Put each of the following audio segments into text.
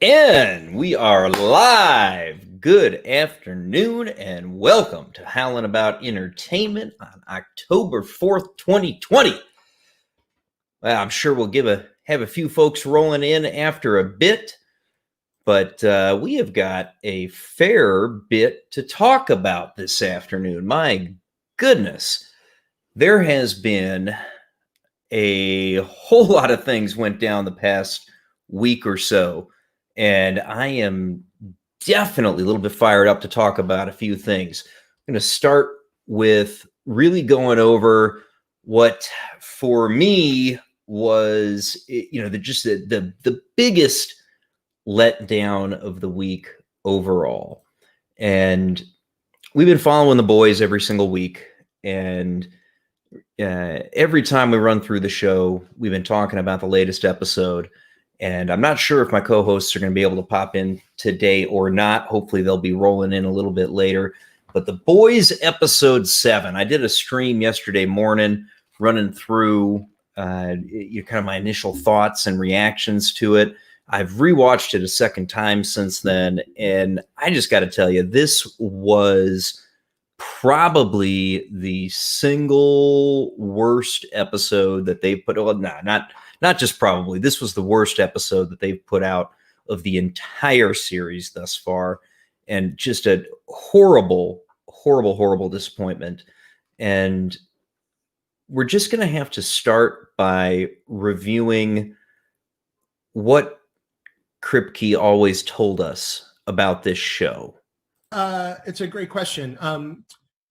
And we are live. Good afternoon and welcome to Howling About Entertainment on October 4th, 2020. Well, I'm sure we'll have a few folks rolling in after a bit, but we have got a fair bit to talk about this afternoon. My goodness, there has been a whole lot of things went down the past week or so. And I am definitely a little bit fired up to talk about a few things. I'm going to start with really going over what for me was, the biggest letdown of the week overall. And we've been following the boys every single week. And every time we run through the show, we've been talking about the latest episode. And I'm not sure if my co-hosts are going to be able to pop in today or not. Hopefully they'll be rolling in a little bit later. But The Boys episode 7, I did a stream yesterday morning running through kind of my initial thoughts and reactions to it. I've rewatched it a second time since then. And I just got to tell you, this was probably the single worst episode that they put. Well, not just probably. This was the worst episode that they've put out of the entire series thus far, and just a horrible, horrible, horrible disappointment. And we're just going to have to start by reviewing what Kripke always told us about this show. It's a great question.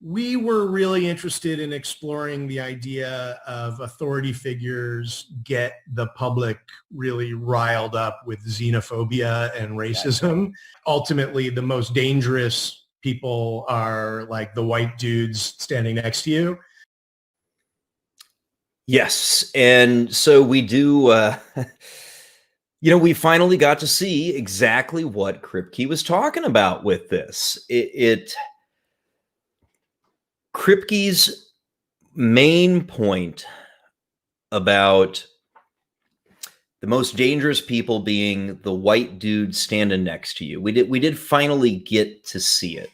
We were really interested in exploring the idea of authority figures get the public really riled up with xenophobia and racism. Ultimately, the most dangerous people are like the white dudes standing next to you. Yes, and so we do... we finally got to see exactly what Kripke was talking about with this. Kripke's main point about the most dangerous people being the white dude standing next to you. We did finally get to see it.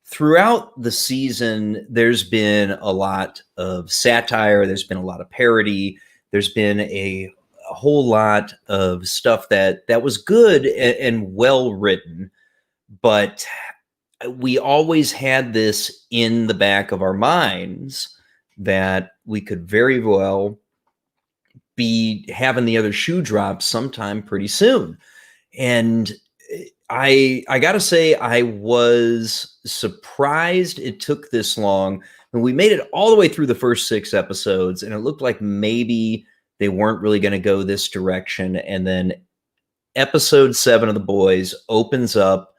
Throughout the season, there's been a lot of satire. There's been a lot of parody. There's been a whole lot of stuff that was good and well written, but we always had this in the back of our minds that we could very well be having the other shoe drop sometime pretty soon. And I gotta say, I was surprised it took this long. And we made it all the way through the first 6 episodes, and it looked like maybe they weren't really going to go this direction. And then episode 7 of The Boys opens up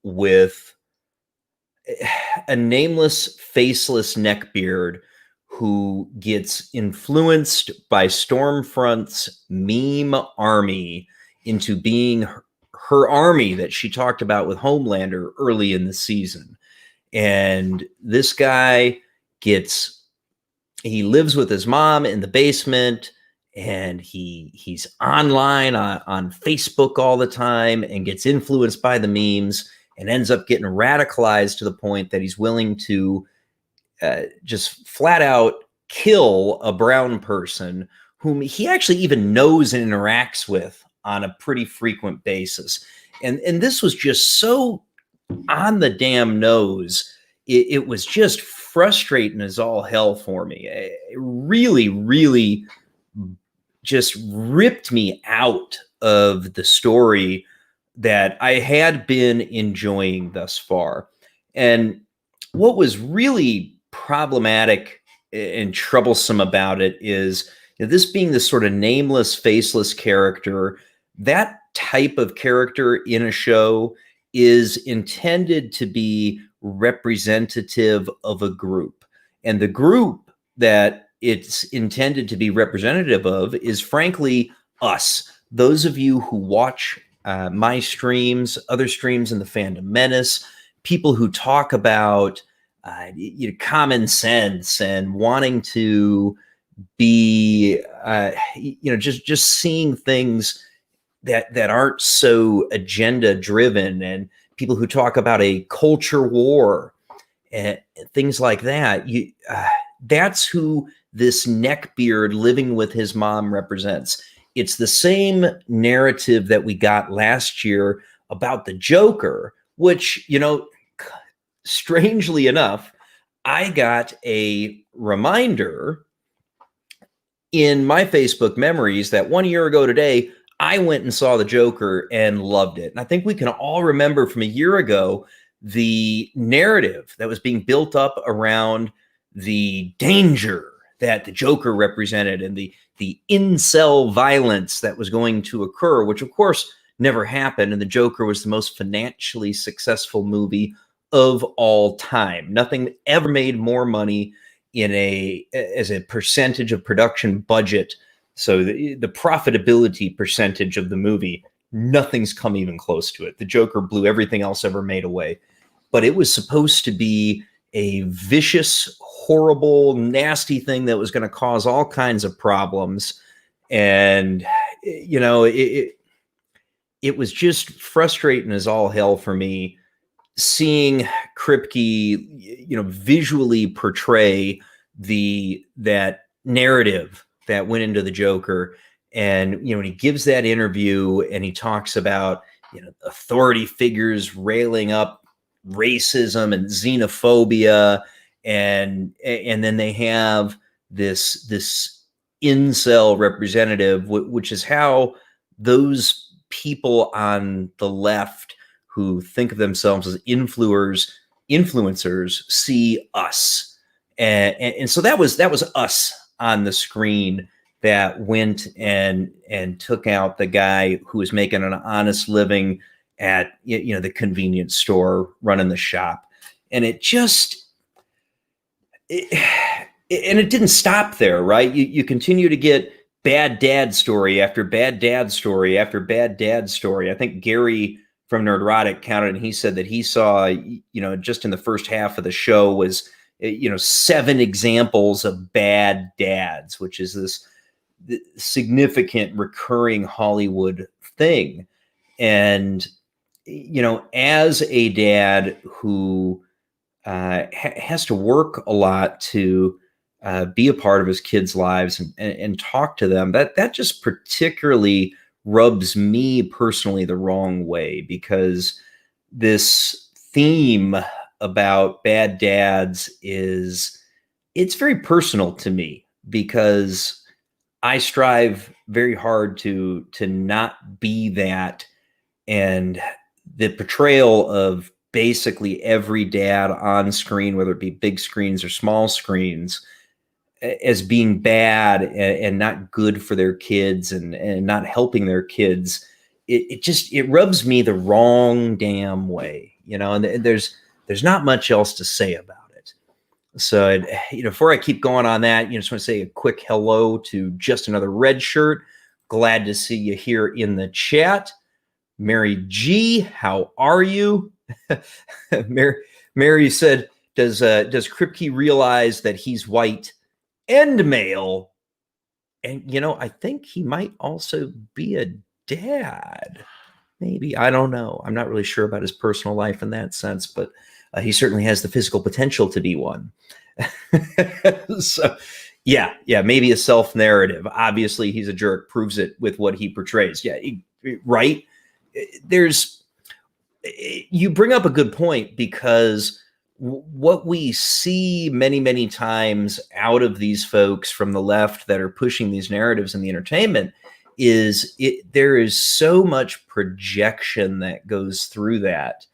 with a nameless, faceless neckbeard who gets influenced by Stormfront's meme army into being her army that she talked about with Homelander early in the season. And this guy he lives with his mom in the basement, and he's online on Facebook all the time and gets influenced by the memes and ends up getting radicalized to the point that he's willing to just flat out kill a brown person whom he actually even knows and interacts with on a pretty frequent basis. And this was just so on the damn nose. It was just frustrating as all hell for me. It really, really just ripped me out of the story that I had been enjoying thus far. And what was really problematic and troublesome about it is this being this sort of nameless, faceless character. That type of character in a show is intended to be representative of a group. And the group that it's intended to be representative of is, frankly, us. Those of you who watch my streams, other streams in the Fandom Menace, people who talk about common sense and wanting to be, just seeing things that aren't so agenda driven, and people who talk about a culture war and things like that. That's who this neckbeard living with his mom represents. It's the same narrative that we got last year about the Joker, which, strangely enough, I got a reminder in my Facebook memories that 1 year ago today, I went and saw the Joker and loved it. And I think we can all remember from a year ago the narrative that was being built up around the danger that the Joker represented and the incel violence that was going to occur, which of course never happened. And the Joker was the most financially successful movie of all time. Nothing ever made more money as a percentage of production budget. So the profitability percentage of the movie, nothing's come even close to it. The Joker blew everything else ever made away. But it was supposed to be a vicious, horrible, nasty thing that was going to cause all kinds of problems. And, it was just frustrating as all hell for me seeing Kripke, visually portray that narrative that went into the Joker. And, when he gives that interview and he talks about, authority figures railing up racism and xenophobia, and then they have this incel representative, which is how those people on the left who think of themselves as influencers see us. And so that was us on the screen that went and took out the guy who was making an honest living at the convenience store, running the shop. And it didn't stop there, right? You continue to get bad dad story after bad dad story after bad dad story. I think Gary from Nerdrotic counted, and he said that he saw, just in the first half of the show was, 7 examples of bad dads, which is this significant recurring Hollywood thing. And, as a dad who has to work a lot to be a part of his kids' lives and talk to them, that just particularly rubs me personally the wrong way, because this theme about bad dads it's very personal to me, because I strive very hard to not be that. And the portrayal of basically every dad on screen, whether it be big screens or small screens, as being bad and not good for their kids and not helping their kids, it rubs me the wrong damn way, and there's not much else to say about it. So, before I keep going on that, just want to say a quick hello to Just Another Red Shirt. Glad to see you here in the chat. Mary G, how are you? Mary said, does Kripke realize that he's white and male? And, I think he might also be a dad. Maybe. I don't know. I'm not really sure about his personal life in that sense, but he certainly has the physical potential to be one. So, yeah, maybe a self-narrative. Obviously, he's a jerk, proves it with what he portrays. Yeah, right? You bring up a good point, because what we see many, many times out of these folks from the left that are pushing these narratives in the entertainment is there is so much projection that goes through that.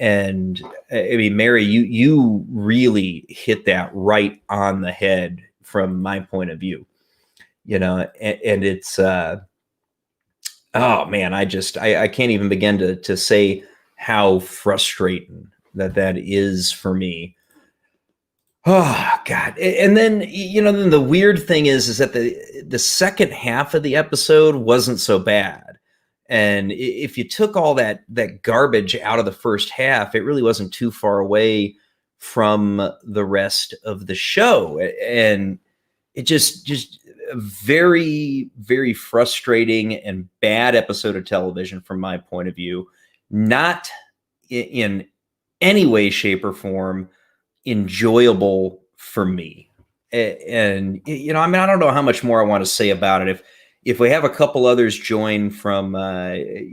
And I mean, Mary, you really hit that right on the head from my point of view, and it's, oh man, I can't even begin to say how frustrating that is for me. Oh God. And then, then the weird thing is that the second half of the episode wasn't so bad. And if you took all that garbage out of the first half, it really wasn't too far away from the rest of the show. And it just a very, very frustrating and bad episode of television from my point of view. Not in any way, shape, or form enjoyable for me. And I mean, I don't know how much more I want to say about it. If we have a couple others join from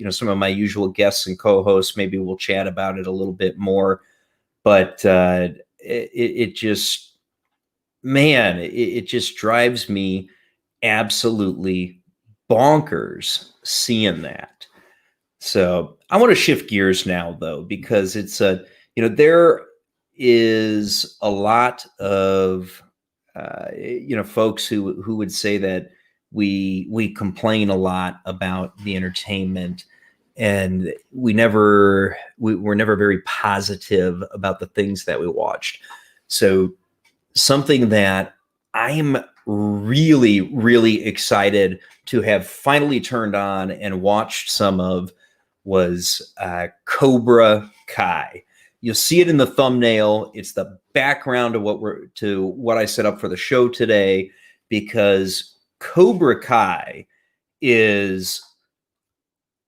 some of my usual guests and co-hosts, maybe we'll chat about it a little bit more. But it just, man, it just drives me absolutely bonkers seeing that. So I want to shift gears now, though, because it's there is a lot of folks who would say that we complain a lot about the entertainment, and we're never very positive about the things that we watched. So something that I'm really, really excited to have finally turned on and watched some of was Cobra Kai. You'll see it in the thumbnail. It's the background of what I set up for the show today, because Cobra Kai is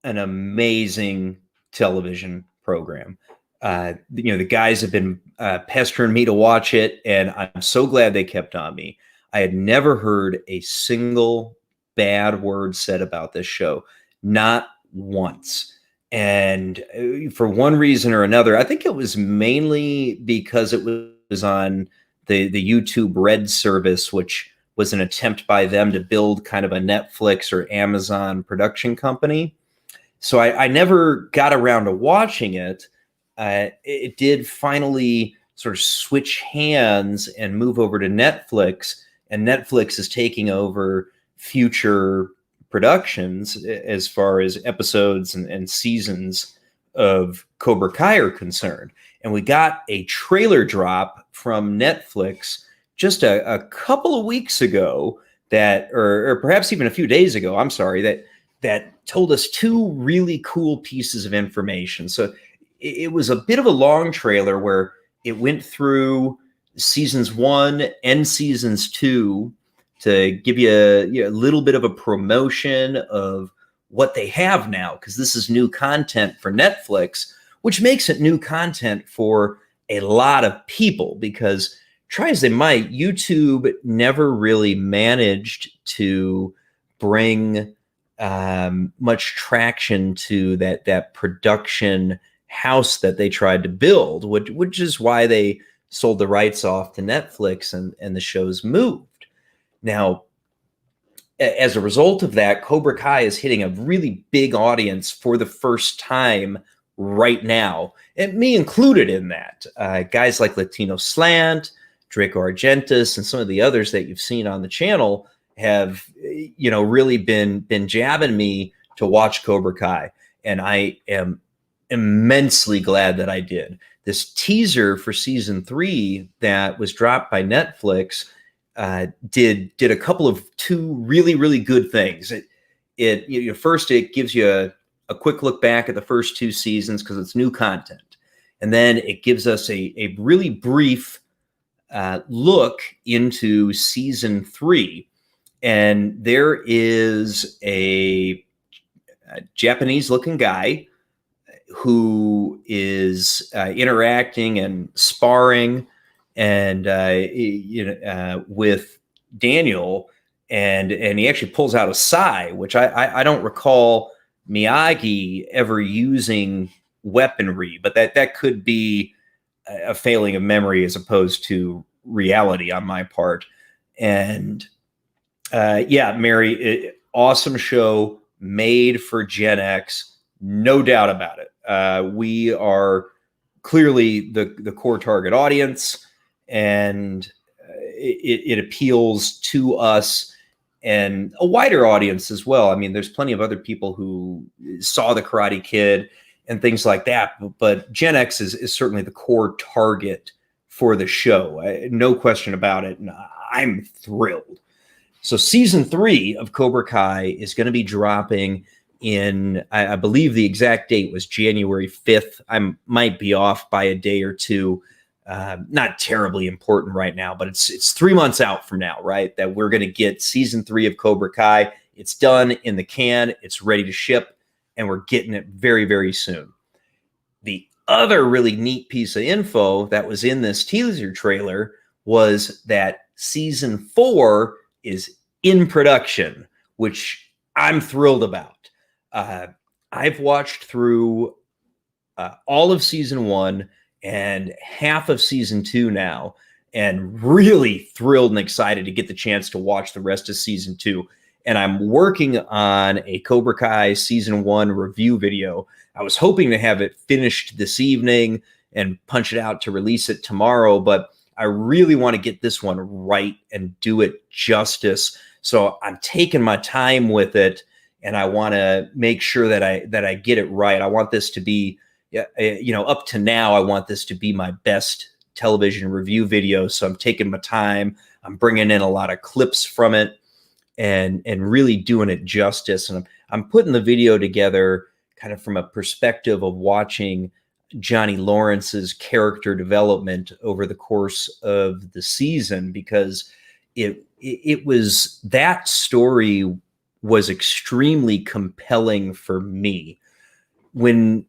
an amazing television program. The guys have been pestering me to watch it, and I'm so glad they kept on me. I had never heard a single bad word said about this show, not once. And for one reason or another, I think it was mainly because it was on the YouTube Red service, which was an attempt by them to build kind of a Netflix or Amazon production company. So I never got around to watching it. It did finally sort of switch hands and move over to Netflix, and Netflix is taking over future productions as far as episodes and seasons of Cobra Kai are concerned. And we got a trailer drop from Netflix just a couple of weeks ago or perhaps even a few days ago, I'm sorry, that told us two really cool pieces of information. So it was a bit of a long trailer where it went through seasons 1 and seasons 2 to give you a little bit of a promotion of what they have now, because this is new content for Netflix, which makes it new content for a lot of people, because try as they might, YouTube never really managed to bring much traction to that production house that they tried to build, which is why they sold the rights off to Netflix and the shows moved. Now, as a result of that, Cobra Kai is hitting a really big audience for the first time right now, and me included in that. Guys like Latino Slant, Draco Argentis, and some of the others that you've seen on the channel have really been jabbing me to watch Cobra Kai, and I am immensely glad that I did. This teaser for season 3 that was dropped by Netflix did a couple of two really, really good things. First, it gives you a quick look back at the first 2 seasons because it's new content, and then it gives us a really brief look into season 3. And there is a Japanese-looking guy who is interacting and sparring and with Daniel, and he actually pulls out a sai, which I don't recall Miyagi ever using weaponry, but that could be a failing of memory as opposed to reality on my part. And Mary, awesome show, made for Gen X, no doubt about it. We are clearly the core target audience, and it appeals to us and a wider audience as well. I mean, there's plenty of other people who saw The Karate Kid and things like that, but Gen X is certainly the core target for the show. No question about it, and I'm thrilled. So season 3 of Cobra Kai is going to be dropping in, I believe the exact date was January 5th. I might be off by a day or two. not terribly important right now, but it's 3 months out from now, right? That we're going to get season 3 of Cobra Kai. It's done in the can. It's ready to ship, and we're getting it very, very soon. The other really neat piece of info that was in this teaser trailer was that season 4 is in production, which I'm thrilled about. I've watched through all of season 1 and half of season 2 now, and really thrilled and excited to get the chance to watch the rest of season 2. And I'm working on a Cobra Kai season 1 review video. I was hoping to have it finished this evening and punch it out to release it tomorrow, but I really want to get this one right and do it justice. So I'm taking my time with it, and I want to make sure that I get it right. I want this to be, up to now, I want this to be my best television review video. So I'm taking my time. I'm bringing in a lot of clips from it and really doing it justice. And I'm putting the video together kind of from a perspective of watching Johnny Lawrence's character development over the course of the season, because it was, that story was extremely compelling for me. When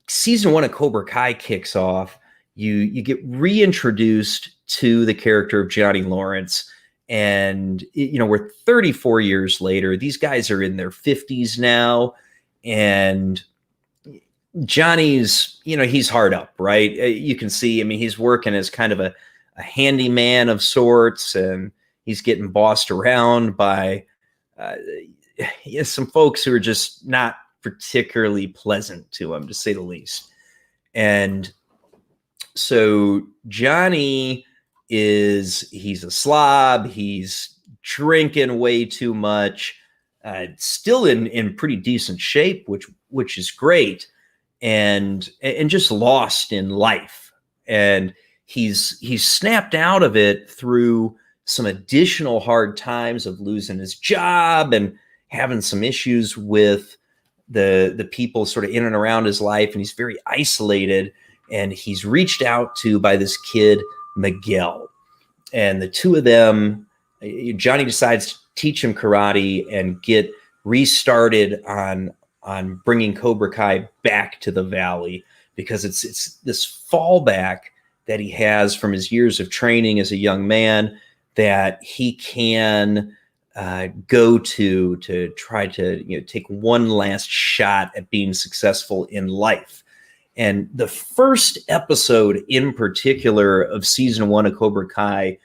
season 1 of Cobra Kai kicks off, you get reintroduced to the character of Johnny Lawrence. And, we're 34 years later. These guys are in their 50s now. And Johnny's, he's hard up, right? You can see, he's working as kind of a handyman of sorts, and he's getting bossed around by some folks who are just not particularly pleasant to him, to say the least. And so Johnny he's a slob. He's drinking way too much, still in pretty decent shape, which is great. And just lost in life. And he's snapped out of it through some additional hard times of losing his job and having some issues with the people sort of in and around his life. And he's very isolated, and he's reached out to by this kid, Miguel. And the two of them, Johnny decides to teach him karate and get restarted on bringing Cobra Kai back to the Valley, because it's this fallback that he has from his years of training as a young man that he can go to try to take one last shot at being successful in life. And the first episode in particular of season 1 of Cobra Kai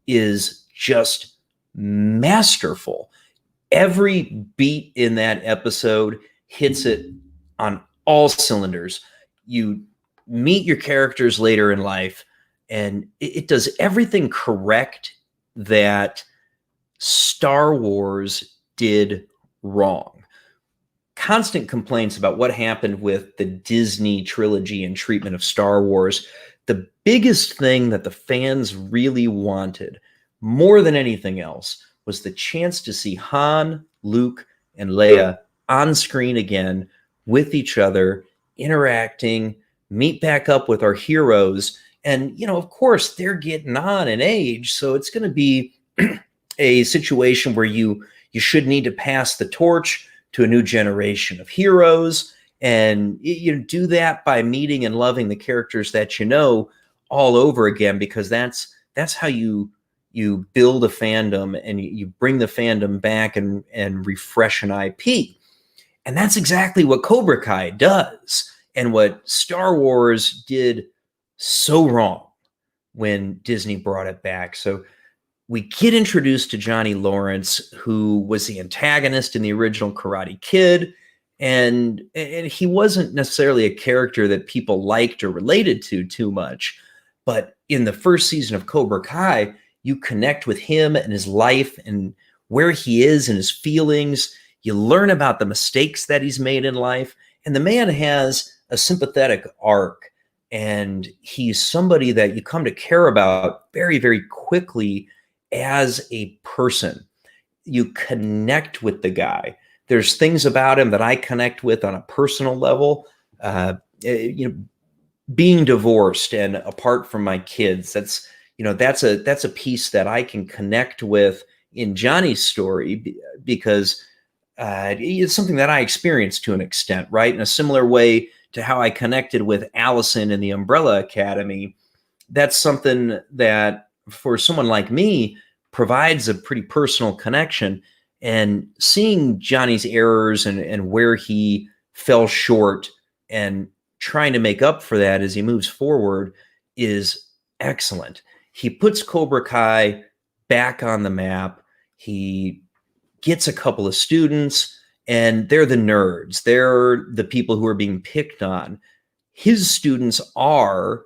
is just masterful. Every beat in that episode hits it on all cylinders. You meet your characters later in life, and it does everything correct that Star Wars did wrong. Constant complaints about what happened with the Disney trilogy and treatment of Star Wars. The biggest thing that the fans really wanted, more than anything else, was the chance to see Han, Luke, and Leia on screen again with each other, interacting, meet back up with our heroes. And, of course, they're getting on in age, so it's going to be a situation where you should need to pass the torch to a new generation of heroes. And you do that by meeting and loving the characters that all over again, because that's how you build a fandom, and you bring the fandom back and refresh an IP. And that's exactly what Cobra Kai does, and what Star Wars did so wrong when Disney brought it back. So we get introduced to Johnny Lawrence, who was the antagonist in the original Karate Kid. And he wasn't necessarily a character that people liked or related to too much. But in the first season of Cobra Kai, you connect with him and his life and where he is and his feelings. You learn about the mistakes that he's made in life. And the man has a sympathetic arc. And he's somebody that you come to care about very, very quickly as a person. You connect with the guy. There's things about him that I connect with on a personal level. being divorced and apart from my kids, that's a piece that I can connect with in Johnny's story, because it's something that I experienced to an extent, right? In a similar way to how I connected with Allison in the Umbrella Academy. That's something that for someone like me provides a pretty personal connection. And seeing Johnny's errors and where he fell short and trying to make up for that as he moves forward is excellent. He puts Cobra Kai back on the map. He gets a couple of students, and they're the nerds. They're the people who are being picked on. His students are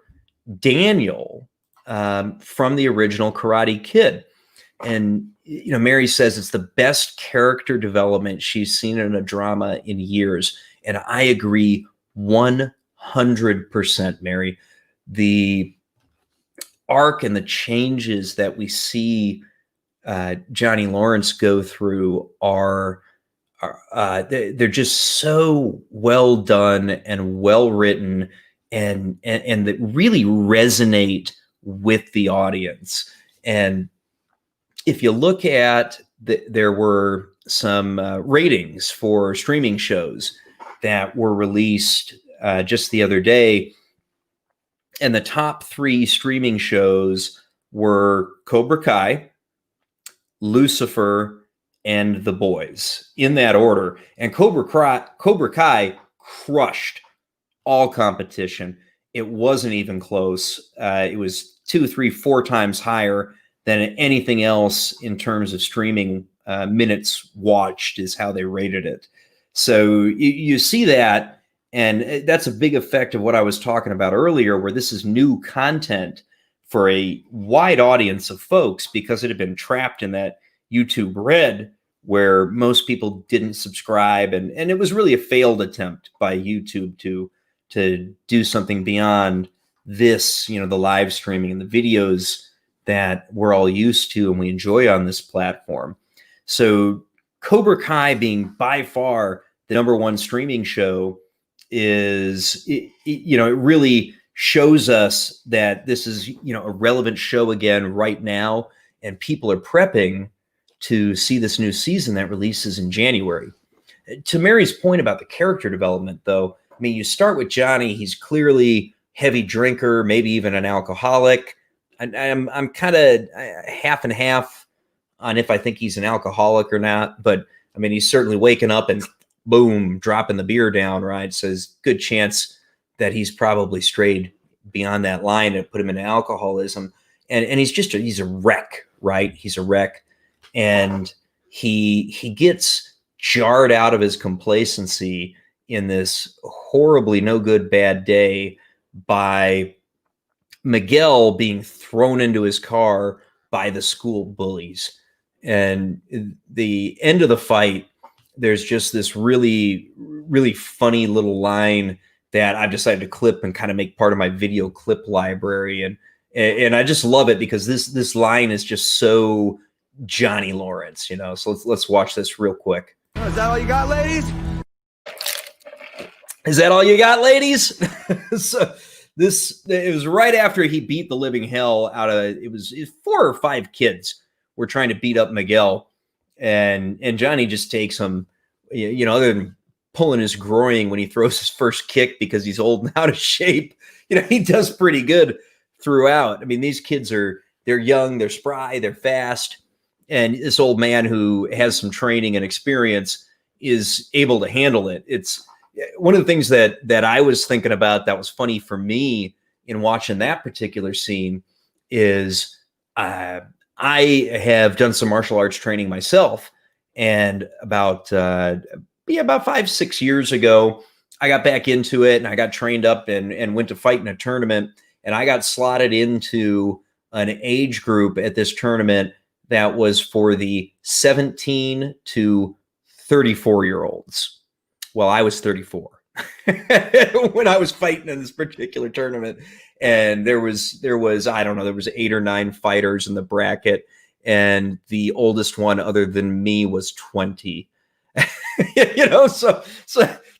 Daniel from the original Karate Kid. And, Mary says it's the best character development she's seen in a drama in years. And I agree 100%, Mary. The arc and the changes that we see Johnny Lawrence go through are they're just so well done and well written, and that really resonate with the audience. And if you look at there were some ratings for streaming shows that were released just the other day, and the top 3 streaming shows were Cobra Kai, Lucifer, and The Boys, in that order. And Cobra Kai crushed all competition. It wasn't even close. It was 2, 3, 4 times higher than anything else in terms of streaming minutes watched, is how they rated it. So you see that, and that's a big effect of what I was talking about earlier, where this is new content for a wide audience of folks, because it had been trapped in that YouTube Red where most people didn't subscribe. And it was really a failed attempt by YouTube to do something beyond this, the live streaming and the videos that we're all used to and we enjoy on this platform. So Cobra Kai being by far the #1 streaming show it really shows us that this is, a relevant show again right now, and people are prepping to see this new season that releases in January. To Mary's point about the character development, though, I mean, you start with Johnny. He's clearly heavy drinker, maybe even an alcoholic. I'm kind of half and half on if I think he's an alcoholic or not. But I mean, he's certainly waking up and boom, dropping the beer down, right? So there's good chance that he's probably strayed beyond that line and put him into alcoholism. And he's a wreck, right? He's a wreck. And he gets jarred out of his complacency in this horribly no good bad day by Miguel being thrown into his car by the school bullies. And the end of the fight, there's just this really, really funny little line that I've decided to clip and kind of make part of my video clip library. And I just love it because this line is just so Johnny Lawrence, So let's watch this real quick. Is that all you got, ladies? Is that all you got, ladies? So it was right after he beat the living hell out of it was 4 or 5 kids were trying to beat up Miguel, and Johnny just takes him, other than pulling his groin when he throws his first kick because he's old and out of shape. He does pretty good throughout. I mean, these kids they're young, they're spry, they're fast. And this old man who has some training and experience is able to handle it. It's one of the things that I was thinking about that was funny for me in watching that particular scene is I have done some martial arts training myself. And about 5-6 years ago, I got back into it and I got trained up and went to fight in a tournament. And I got slotted into an age group at this tournament that was for the 17 to 34-year-olds. Well, I was 34 when I was fighting in this particular tournament. And there was, I don't know, there was 8 or 9 fighters in the bracket. And the oldest one other than me was 20. So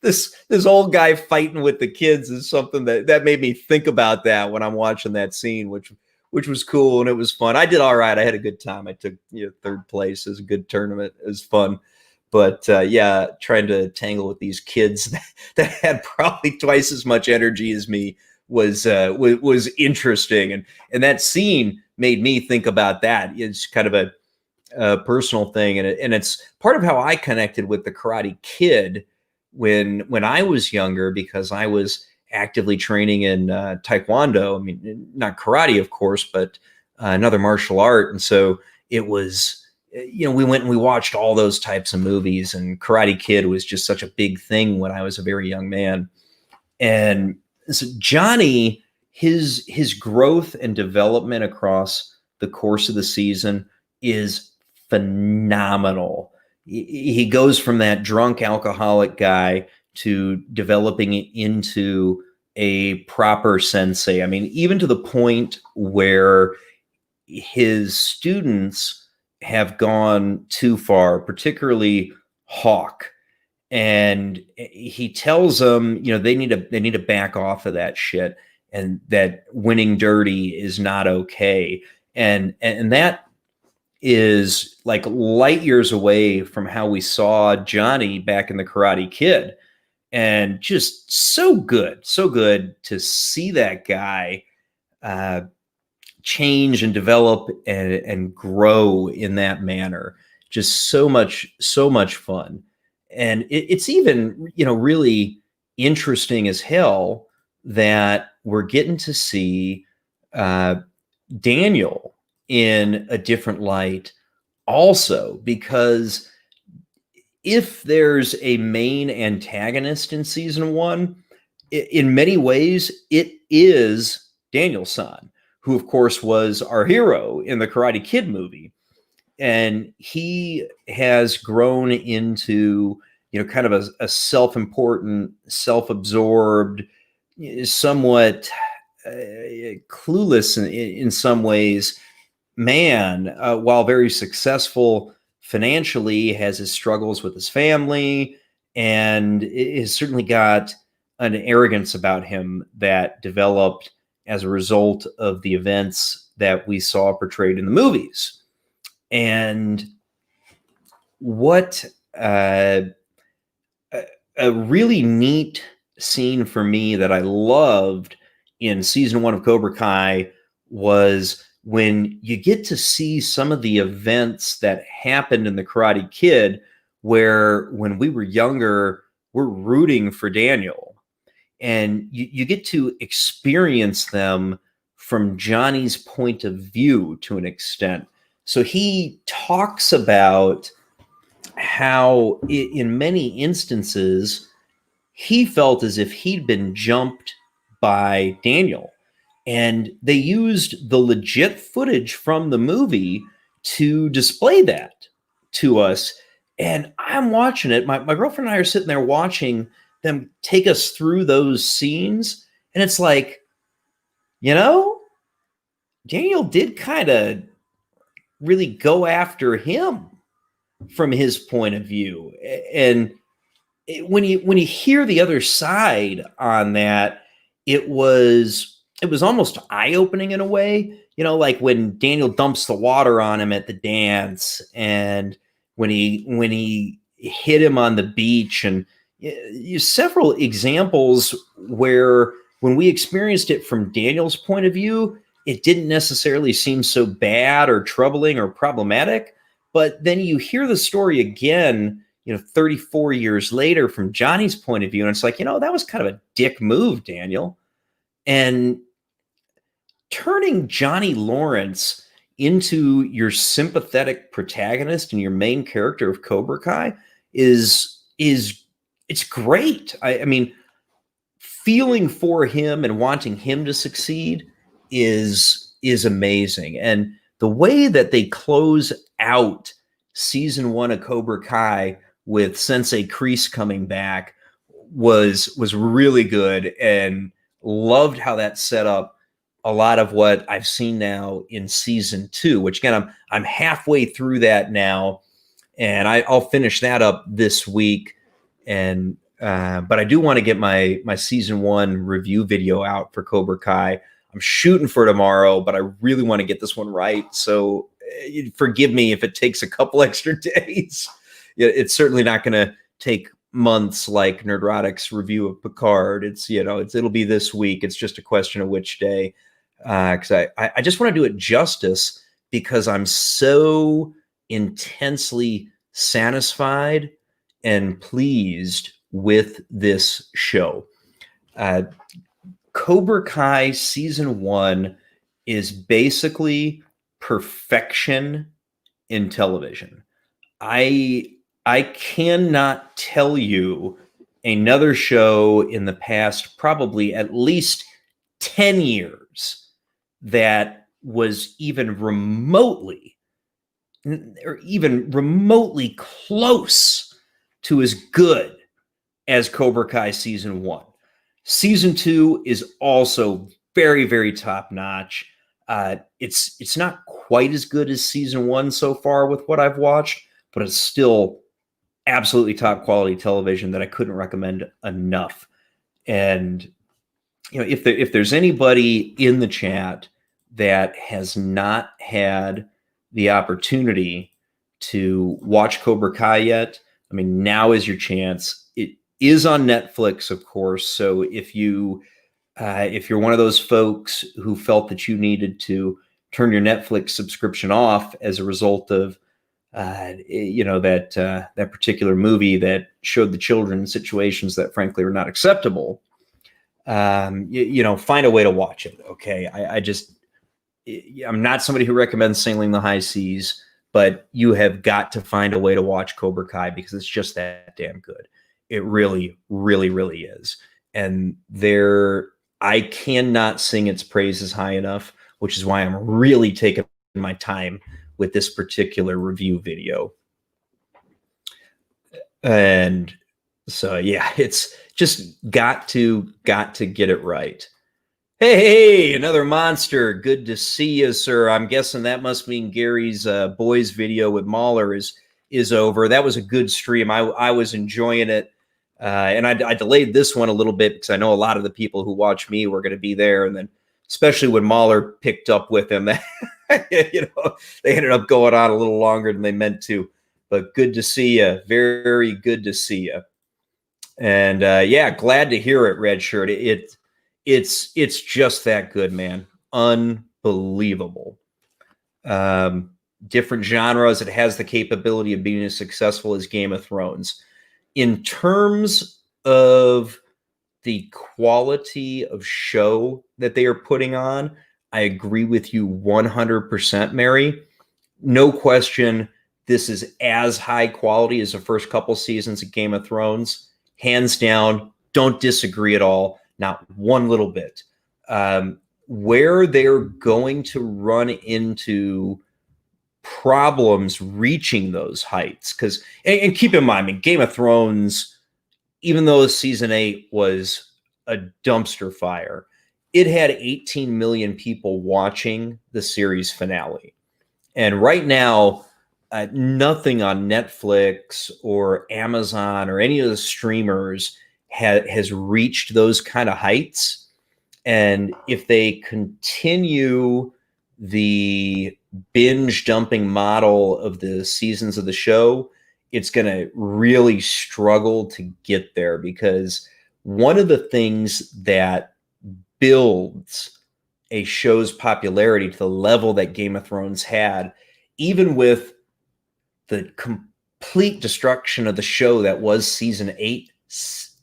this old guy fighting with the kids is something that made me think about that when I'm watching that scene, which was cool and it was fun. I did all right. I had a good time. I took third place. It was a good tournament. It was fun. But yeah, trying to tangle with these kids that had probably twice as much energy as me was interesting, and that scene made me think about that. It's kind of a personal thing, and it's part of how I connected with the Karate Kid when I was younger, because I was actively training in Taekwondo. I mean, not karate, of course, but another martial art, and so it was. We went and we watched all those types of movies, and Karate Kid was just such a big thing when I was a very young man. And so Johnny, his growth and development across the course of the season is phenomenal. He goes from that drunk alcoholic guy to developing into a proper sensei. I mean, even to the point where his students have gone too far, particularly Hawk. And he tells them, they need to back off of that shit, and that winning dirty is not okay. And that is like light years away from how we saw Johnny back in the Karate Kid. And just so good to see that guy change and develop and grow in that manner. Just so much fun. And it's even, really interesting as hell that we're getting to see Daniel in a different light also, because if there's a main antagonist in season 1, in many ways, it is Daniel-san, who of course was our hero in the Karate Kid movie. And he has grown into, kind of a self-important, self-absorbed, somewhat clueless in some ways man, while very successful financially, has his struggles with his family, and has certainly got an arrogance about him that developed as a result of the events that we saw portrayed in the movies. And what a really neat scene for me that I loved in season 1 of Cobra Kai was when you get to see some of the events that happened in the Karate Kid, where when we were younger, we're rooting for Daniel. And you get to experience them from Johnny's point of view to an extent. So he talks about how in many instances, he felt as if he'd been jumped by Daniel. And they used the legit footage from the movie to display that to us. And I'm watching it. My girlfriend and I are sitting there watching them take us through those scenes. And it's like, Daniel did kind of really go after him from his point of view. And when you hear the other side on that, it was almost eye-opening in a way, like when Daniel dumps the water on him at the dance, and when he hit him on the beach, and several examples where when we experienced it from Daniel's point of view, it didn't necessarily seem so bad or troubling or problematic. But then you hear the story again, 34 years later from Johnny's point of view, and it's like, that was kind of a dick move, Daniel. And turning Johnny Lawrence into your sympathetic protagonist and your main character of Cobra Kai is it's great. I mean, feeling for him and wanting him to succeed is amazing. And the way that they close out season 1 of Cobra Kai with Sensei Kreese coming back was really good, and loved how that set up a lot of what I've seen now in season 2, which again, I'm halfway through that now, and I'll finish that up this week. And But I do want to get my season 1 review video out for Cobra Kai. I'm shooting for tomorrow, but I really want to get this one right. So forgive me if it takes a couple extra days. It's certainly not going to take months like Nerdrotic's review of Picard. It'll be this week. It's just a question of which day. Because I just want to do it justice, because I'm so intensely satisfied and pleased with this show. Cobra Kai season 1 is basically perfection in television. I cannot tell you another show in the past probably at least 10 years that was even remotely close to as good as Cobra Kai season 1. Season 2 is also very, very top notch. It's not quite as good as season 1 so far with what I've watched, but it's still absolutely top quality television that I couldn't recommend enough. And if there's anybody in the chat that has not had the opportunity to watch Cobra Kai yet, I mean, now is your chance. It is on Netflix, of course. So if you're one of those folks who felt that you needed to turn your Netflix subscription off as a result of that particular movie that showed the children in situations that frankly are not acceptable, find a way to watch it. Okay. I'm not somebody who recommends Sailing the High Seas, but you have got to find a way to watch Cobra Kai because it's just that damn good. It really, really, really is. And I cannot sing its praises high enough, which is why I'm really taking my time with this particular review video. And so, yeah, it's just got to get it right. Hey, another monster. Good to see you, sir. I'm guessing that must mean Gary's boys video with Mahler is over. That was a good stream. I was enjoying it. And I delayed this one a little bit because I know a lot of the people who watch me were going to be there. And then especially when Mahler picked up with him, they ended up going on a little longer than they meant to. But good to see you. Very good to see you. And glad to hear it, Red Shirt. It's just that good, man. Unbelievable. Different genres. It has the capability of being as successful as Game of Thrones. In terms of the quality of show that they are putting on, I agree with you 100%, Mary. No question, this is as high quality as the first couple seasons of Game of Thrones. Hands down, don't disagree at all. Not one little bit. Where they're going to run into problems reaching those heights, and keep in mind, Game of Thrones, even though season 8 was a dumpster fire, it had 18 million people watching the series finale. And right now, nothing on Netflix or Amazon or any of the streamers has reached those kind of heights. And if they continue the binge dumping model of the seasons of the show, it's going to really struggle to get there, because one of the things that builds a show's popularity to the level that Game of Thrones had, even with the complete destruction of the show that was season 8,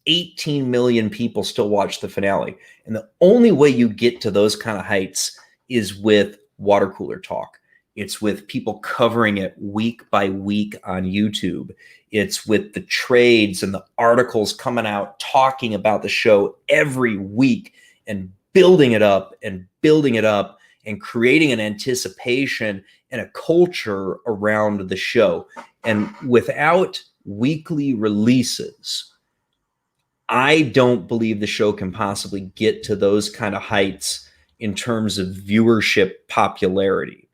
18 million people still watch the finale. And the only way you get to those kind of heights is with water cooler talk. It's with people covering it week by week on YouTube. It's with the trades and the articles coming out talking about the show every week and building it up and creating an anticipation and a culture around the show. And without weekly releases, I don't believe the show can possibly get to those kind of heights in terms of viewership popularity.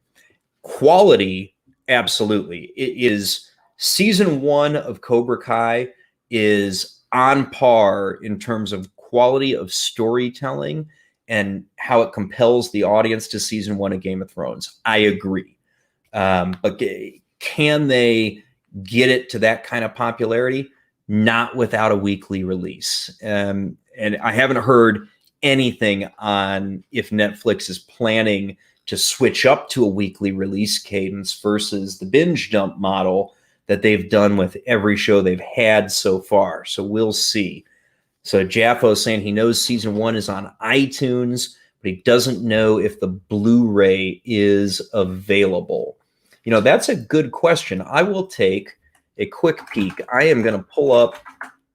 Quality, absolutely. It is season 1 of Cobra Kai is on par in terms of quality of storytelling and how it compels the audience to season 1 of Game of Thrones. I agree. But can they get it to that kind of popularity? Not without a weekly release. And I haven't heard anything on if Netflix is planning to switch up to a weekly release cadence versus the binge dump model that they've done with every show they've had so far. So we'll see. So Jaffo saying he knows season 1 is on iTunes, but he doesn't know if the Blu-ray is available. You know, that's a good question. I will take a quick peek. I am going to pull up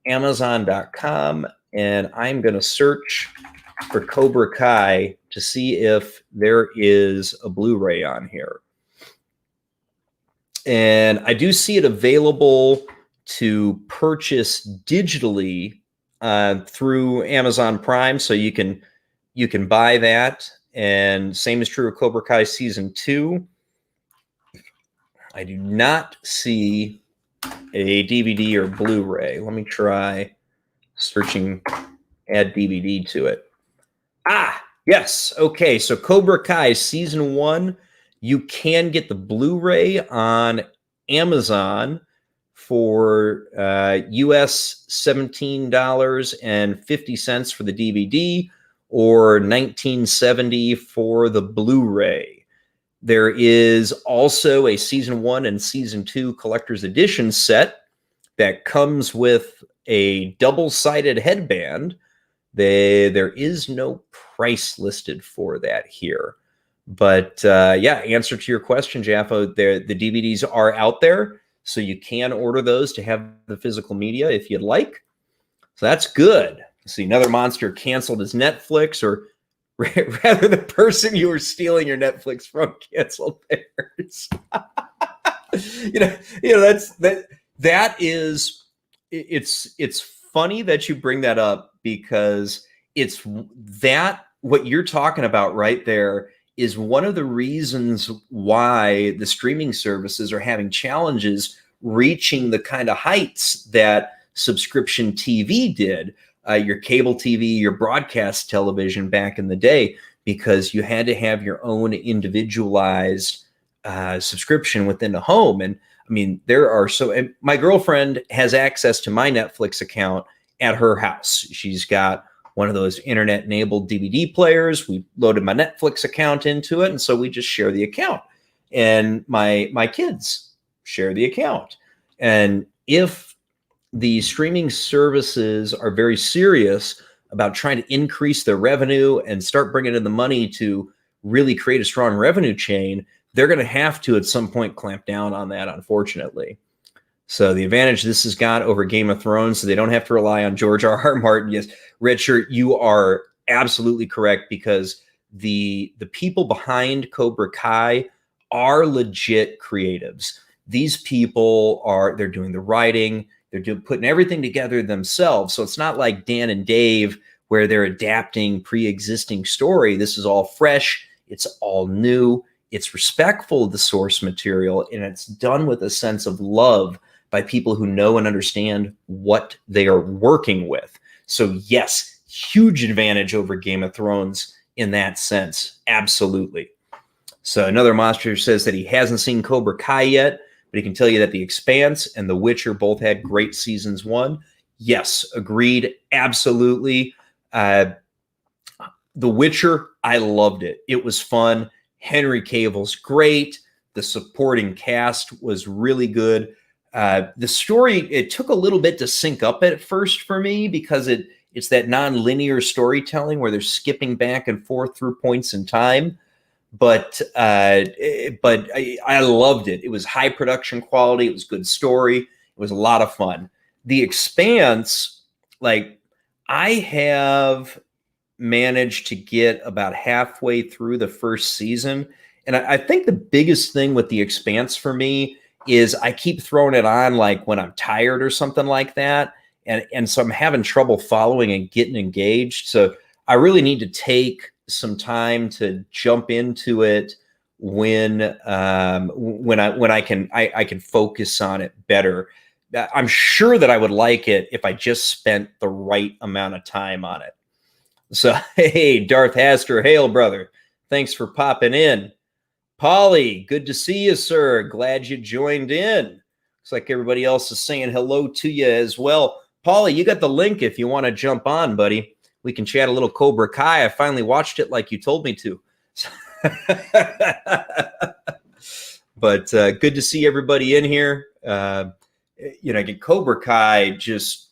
Amazon.com and I'm going to search for Cobra Kai to see if there is a Blu-ray on here. And I do see it available to purchase digitally through Amazon Prime, so you can buy that. And same is true of Cobra Kai season 2. I do not see a DVD or Blu-ray. Let me try searching, add DVD to it. Ah, yes. Okay, so Cobra Kai season 1, you can get the Blu-ray on Amazon for US $17.50 for the DVD or $19.70 for the Blu-ray. There is also a season 1 and season 2 collector's edition set that comes with a double-sided headband. There is no price listed for that here. But yeah, answer to your question, Jaffo, the DVDs are out there, so you can order those to have the physical media if you'd like. So that's good. Let's see, another monster canceled his Netflix, or rather the person you were stealing your Netflix from canceled theirs. That is, it's funny that you bring that up, because it's that what you're talking about right there is one of the reasons why the streaming services are having challenges reaching the kind of heights that subscription TV did, your cable TV, your broadcast television back in the day, because you had to have your own individualized subscription within the home. And I mean, and my girlfriend has access to my Netflix account at her house. She's got one of those internet-enabled DVD players. We loaded my Netflix account into it, and so we just share the account. And my kids share the account. And if the streaming services are very serious about trying to increase their revenue and start bringing in the money to really create a strong revenue chain, they're going to have to at some point clamp down on that, unfortunately. So the advantage this has got over Game of Thrones, so they don't have to rely on George R.R. Martin. Yes, Richard, you are absolutely correct, because the people behind Cobra Kai are legit creatives. These people they're doing the writing, they're putting everything together themselves. So it's not like Dan and Dave where they're adapting pre-existing story. This is all fresh. It's all new. It's respectful of the source material, and it's done with a sense of love by people who know and understand what they are working with. So yes, huge advantage over Game of Thrones in that sense. Absolutely. So another monster says that he hasn't seen Cobra Kai yet, but he can tell you that The Expanse and The Witcher both had great seasons 1. Yes, agreed. Absolutely. The Witcher, I loved it. It was fun. Henry Cavill's great. The supporting cast was really good. The story, it took a little bit to sync up at first for me, because it's that non-linear storytelling where they're skipping back and forth through points in time. But I loved it. It was high production quality. It was good story. It was a lot of fun. The Expanse, like, I have managed to get about halfway through the first season. And I think the biggest thing with The Expanse for me is I keep throwing it on like when I'm tired or something like that. And so I'm having trouble following and getting engaged. So I really need to take some time to jump into it when I can focus on it better. I'm sure that I would like it if I just spent the right amount of time on it. So, hey, Darth Haster, hail, brother. Thanks for popping in. Polly, good to see you, sir. Glad you joined in. Looks like everybody else is saying hello to you as well. Polly, you got the link if you want to jump on, buddy. We can chat a little Cobra Kai. I finally watched it like you told me to. But good to see everybody in here. Get Cobra Kai, just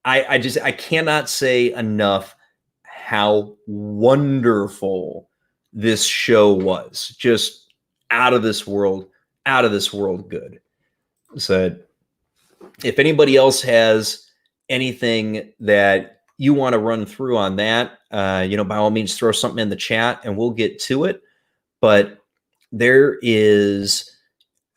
I cannot say enough how wonderful this show was. Just out of this world good. So if anybody else has anything that you want to run through on that, by all means, throw something in the chat and we'll get to it. But there is,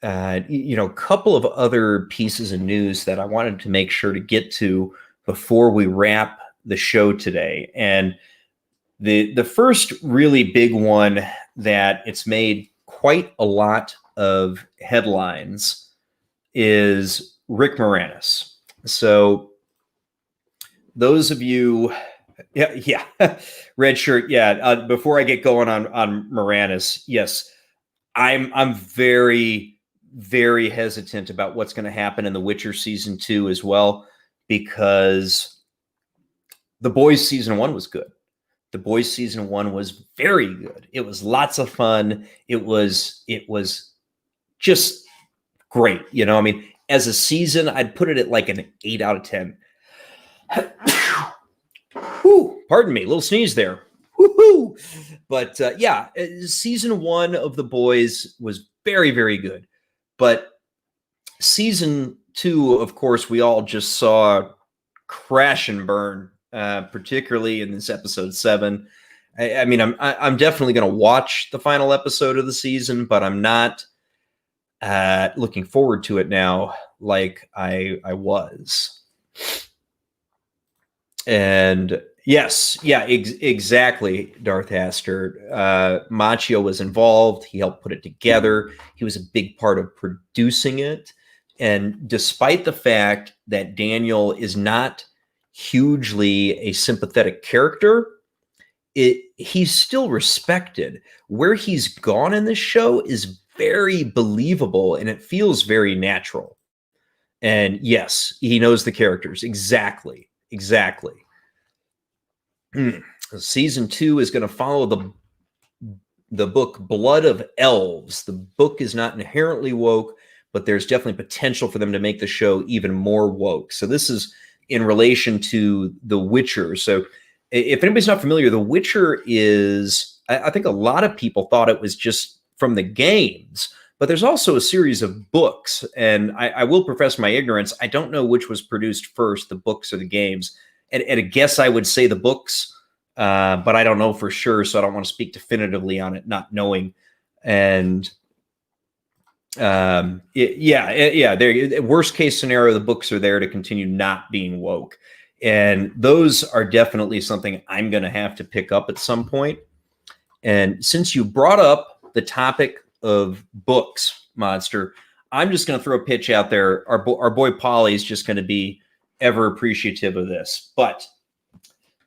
a couple of other pieces of news that I wanted to make sure to get to before we wrap the show today. And the first really big one that it's made quite a lot of headlines is Rick Moranis. So those of you, yeah, red shirt, yeah. Before I get going on Moranis, yes, I'm very, very hesitant about what's going to happen in The Witcher season 2 as well, because The Boys season 1 was good. The Boys season 1 was very good. It was lots of fun. It was just great. As a season, I'd put it at like an 8 out of 10. Whew, pardon me, a little sneeze there. Woo-hoo. But season 1 of The Boys was very, very good. But season 2, of course, we all just saw crash and burn, particularly in this episode 7. I'm definitely going to watch the final episode of the season, but I'm not looking forward to it now like I was. And yes, yeah, exactly, Darth Haster. Macchio was involved. He helped put it together. He was a big part of producing it. And despite the fact that Daniel is not hugely a sympathetic character, he's still respected. Where he's gone in this show is very believable, and it feels very natural. And yes, he knows the characters. Exactly. Season 2 is going to follow the book Blood of Elves. The book is not inherently woke, but there's definitely potential for them to make the show even more woke. So this is in relation to The Witcher. So if anybody's not familiar, The Witcher is, I think a lot of people thought it was just from the games, but there's also a series of books. And I will profess my ignorance. I don't know which was produced first, the books or the games. And I guess I would say the books, but I don't know for sure. So I don't want to speak definitively on it, not knowing. And worst case scenario, the books are there to continue not being woke. And those are definitely something I'm going to have to pick up at some point. And since you brought up the topic of books, Monster, I'm just going to throw a pitch out there. Our boy Polly is just going to be ever appreciative of this. But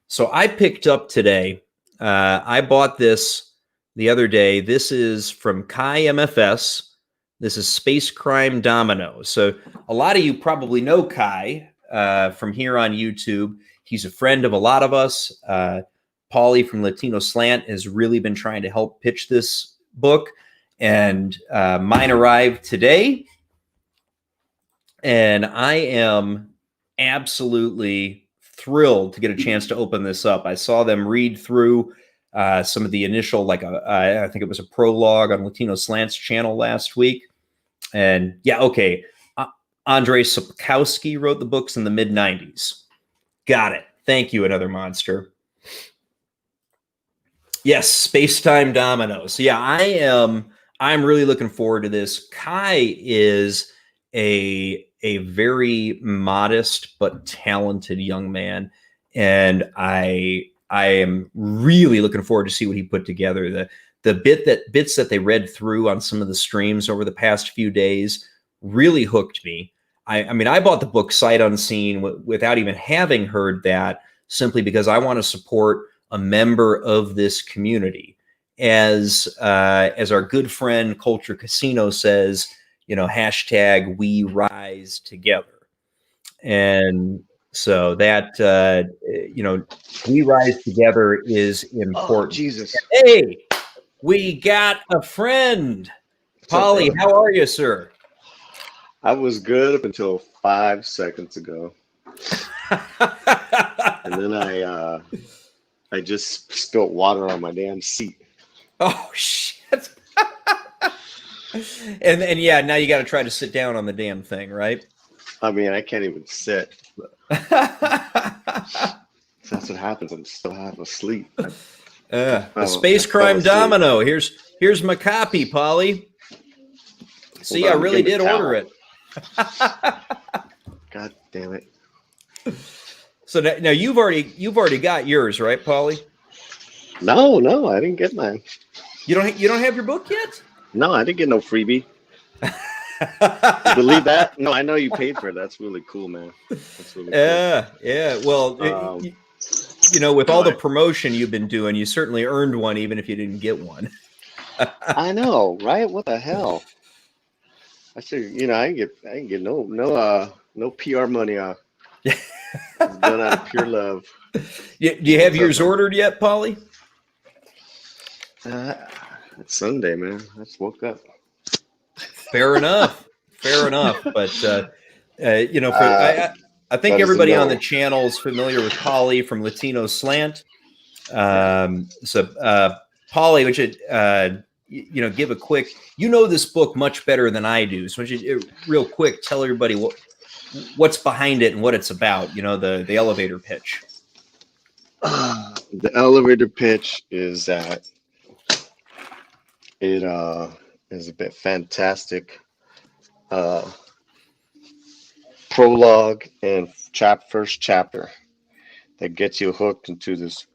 so I picked up today, I bought this the other day. This is from Kai MFS. This is Space Crime Domino. So a lot of you probably know Kai from here on YouTube. He's a friend of a lot of us. Paulie from Latino Slant has really been trying to help pitch this book. And mine arrived today. And I am absolutely thrilled to get a chance to open this up. I saw them read through some of the initial, I think it was a prologue on Latino Slant's channel last week. And yeah, okay. Andrei Sapkowski wrote the books in the mid-90s. Got it. Thank you, another monster. Yes, Space-Time Dominoes. So yeah, I'm really looking forward to this. Kai is a very modest but talented young man, and I am really looking forward to see what he put together. The bits that they read through on some of the streams over the past few days really hooked me. I mean, I bought the book sight unseen without even having heard that, simply because I want to support a member of this community. As our good friend Culture Casino says, hashtag we rise together. And so that, we rise together is Oh, important. Jesus. Hey, we got a friend. What's up, Polly, brother? how are you, sir? I was good up until 5 seconds ago. And then I just spilled water on my damn seat. Oh, shit. and yeah, now you got to try to sit down on the damn thing, right? I mean, I can't even sit. That's what happens. I'm still half asleep. The space crime domino. Here's my copy, Polly. See, I really did order it. God damn it. So now you've already got yours, right, Polly? No, I didn't get mine. You don't have your book yet? No, I didn't get no freebie. You believe that? No, I know you paid for it. That's really cool, man. That's really cool. Yeah. Well, with all the promotion you've been doing, you certainly earned one, even if you didn't get one. I know, right? What the hell? I should, I didn't get no PR money off. It's done out of pure love. Do you have yours ordered yet, Polly? It's Sunday, man. I just woke up. Fair enough. But I think everybody on the channel is familiar with Polly from Latino Slant. So Polly, would you give a quick? This book much better than I do. So would you real quick tell everybody what's behind it and what it's about? The elevator pitch. The elevator pitch is that it is a bit fantastic prologue and first chapter that gets you hooked into this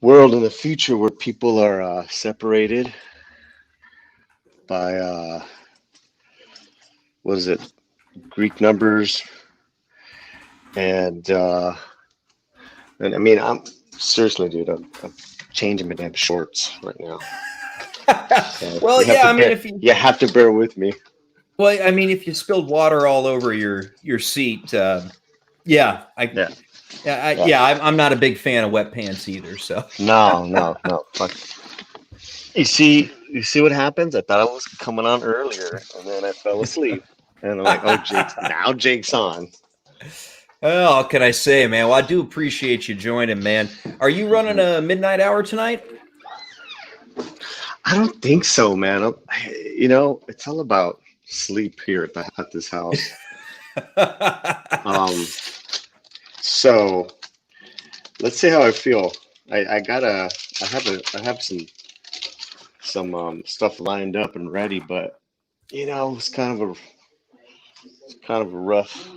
world in the future where people are separated by what is it, Greek numbers, and I mean, I'm seriously, dude, I'm changing my damn shorts right now. So well, yeah, I mean, you have to bear with me. Well, I mean, if you spilled water all over your seat, I'm not a big fan of wet pants either. So no. Fuck. You see what happens? I thought I was coming on earlier, and then I fell asleep, and I'm like, oh, Jake's on. Well, what can I say, man? Well, I do appreciate you joining, man. Are you running a midnight hour tonight? I don't think so, man. It's all about sleep here at this house. So let's see how I feel. I have some stuff lined up and ready, but it's kind of a rough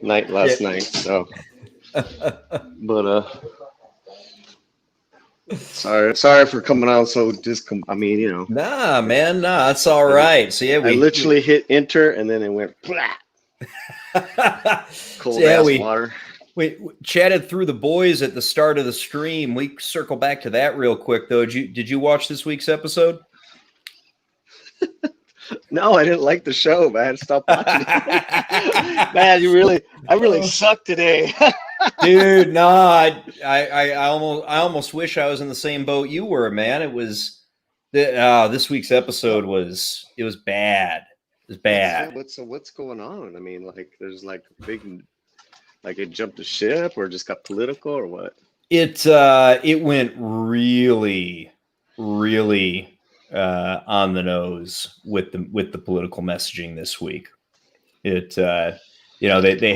night last night. So, but sorry for coming out so I mean, Nah, man, that's all right. So yeah, I literally hit enter and then it went cold ass water. We chatted through the boys at the start of the stream. We circle back to that real quick though. Did you watch this week's episode? No, I didn't like the show, man. Stop watching it. Man, I really suck today. Dude, no, I almost wish I was in the same boat you were, man. It was this week's episode was bad. It was bad. What's going on? I mean, like there's like a big, like it jumped a ship or just got political or what? It went really, really on the nose with the political messaging this week. It they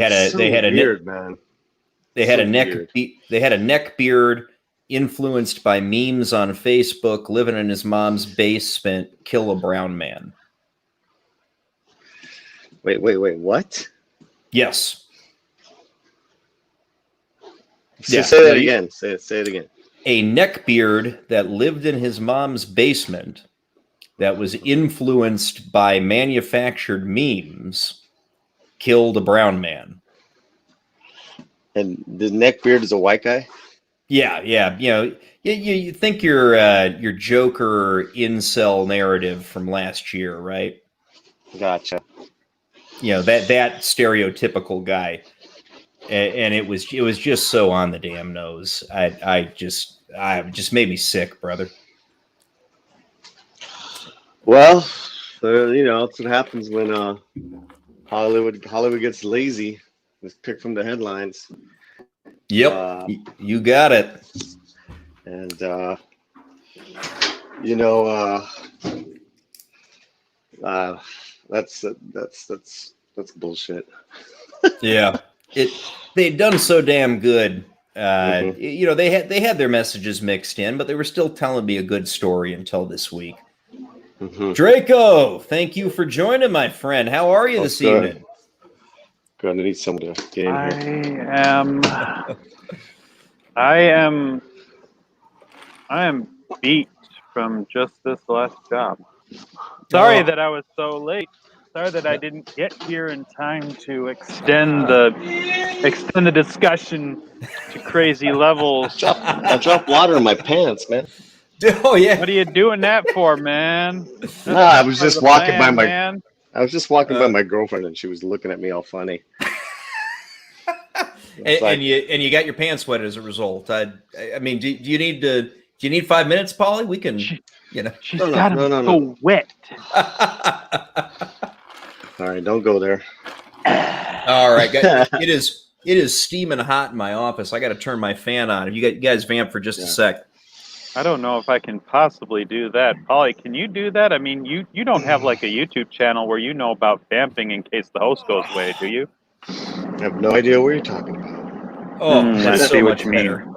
had a neck beard influenced by memes on Facebook, living in his mom's basement, kill a brown man. Wait, what? Yes. Say that again. Say it again. A neck beard that lived in his mom's basement that was influenced by manufactured memes killed a brown man. And the neckbeard is a white guy? Yeah. You think your Joker incel narrative from last year, right? Gotcha. That stereotypical guy. And it was just so on the damn nose. I just made me sick, brother. Well, that's what happens when Hollywood gets lazy. Just pick from the headlines. Yep, you got it. And that's bullshit. Yeah, they'd done so damn good. They had their messages mixed in, but they were still telling me a good story until this week. Mm-hmm. Draco, thank you for joining, my friend. How are you this evening? Good. I need someone to get in here. I am beat from just this last job. Sorry that I was so late. Sorry that I didn't get here in time to extend the discussion to crazy levels. I dropped water in my pants, man. Oh yeah. What are you doing that for, man? No, I was just walking by my. Man. I was just walking by my girlfriend, and she was looking at me all funny. and you got your pants wet as a result. I mean, do you need 5 minutes, Polly? We can, She's No. got them so wet. All right, don't go there. All right, guys, it is steaming hot in my office. I got to turn my fan on. You guys vamp for just a sec. I don't know if I can possibly do that. Polly, can you do that? I mean, you don't have like a YouTube channel where you know about vamping in case the host goes away, do you? I have no idea what you're talking about. Oh, that's so much better.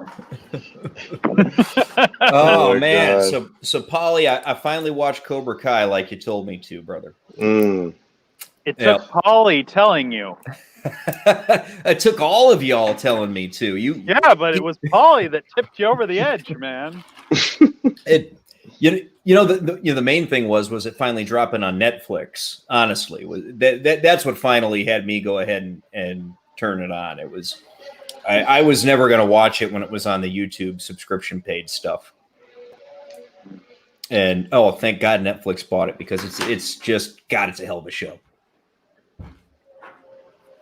Oh man, God. so Polly, I finally watched Cobra Kai like you told me to, brother. It took Polly telling you. It took all of y'all telling me to. But it was Polly that tipped you over the edge, man. The main thing was it finally dropping on Netflix. Honestly, that's what finally had me go ahead and turn it on. It was I was never going to watch it when it was on the YouTube subscription paid stuff. And thank God Netflix bought it because it's just God, it's a hell of a show.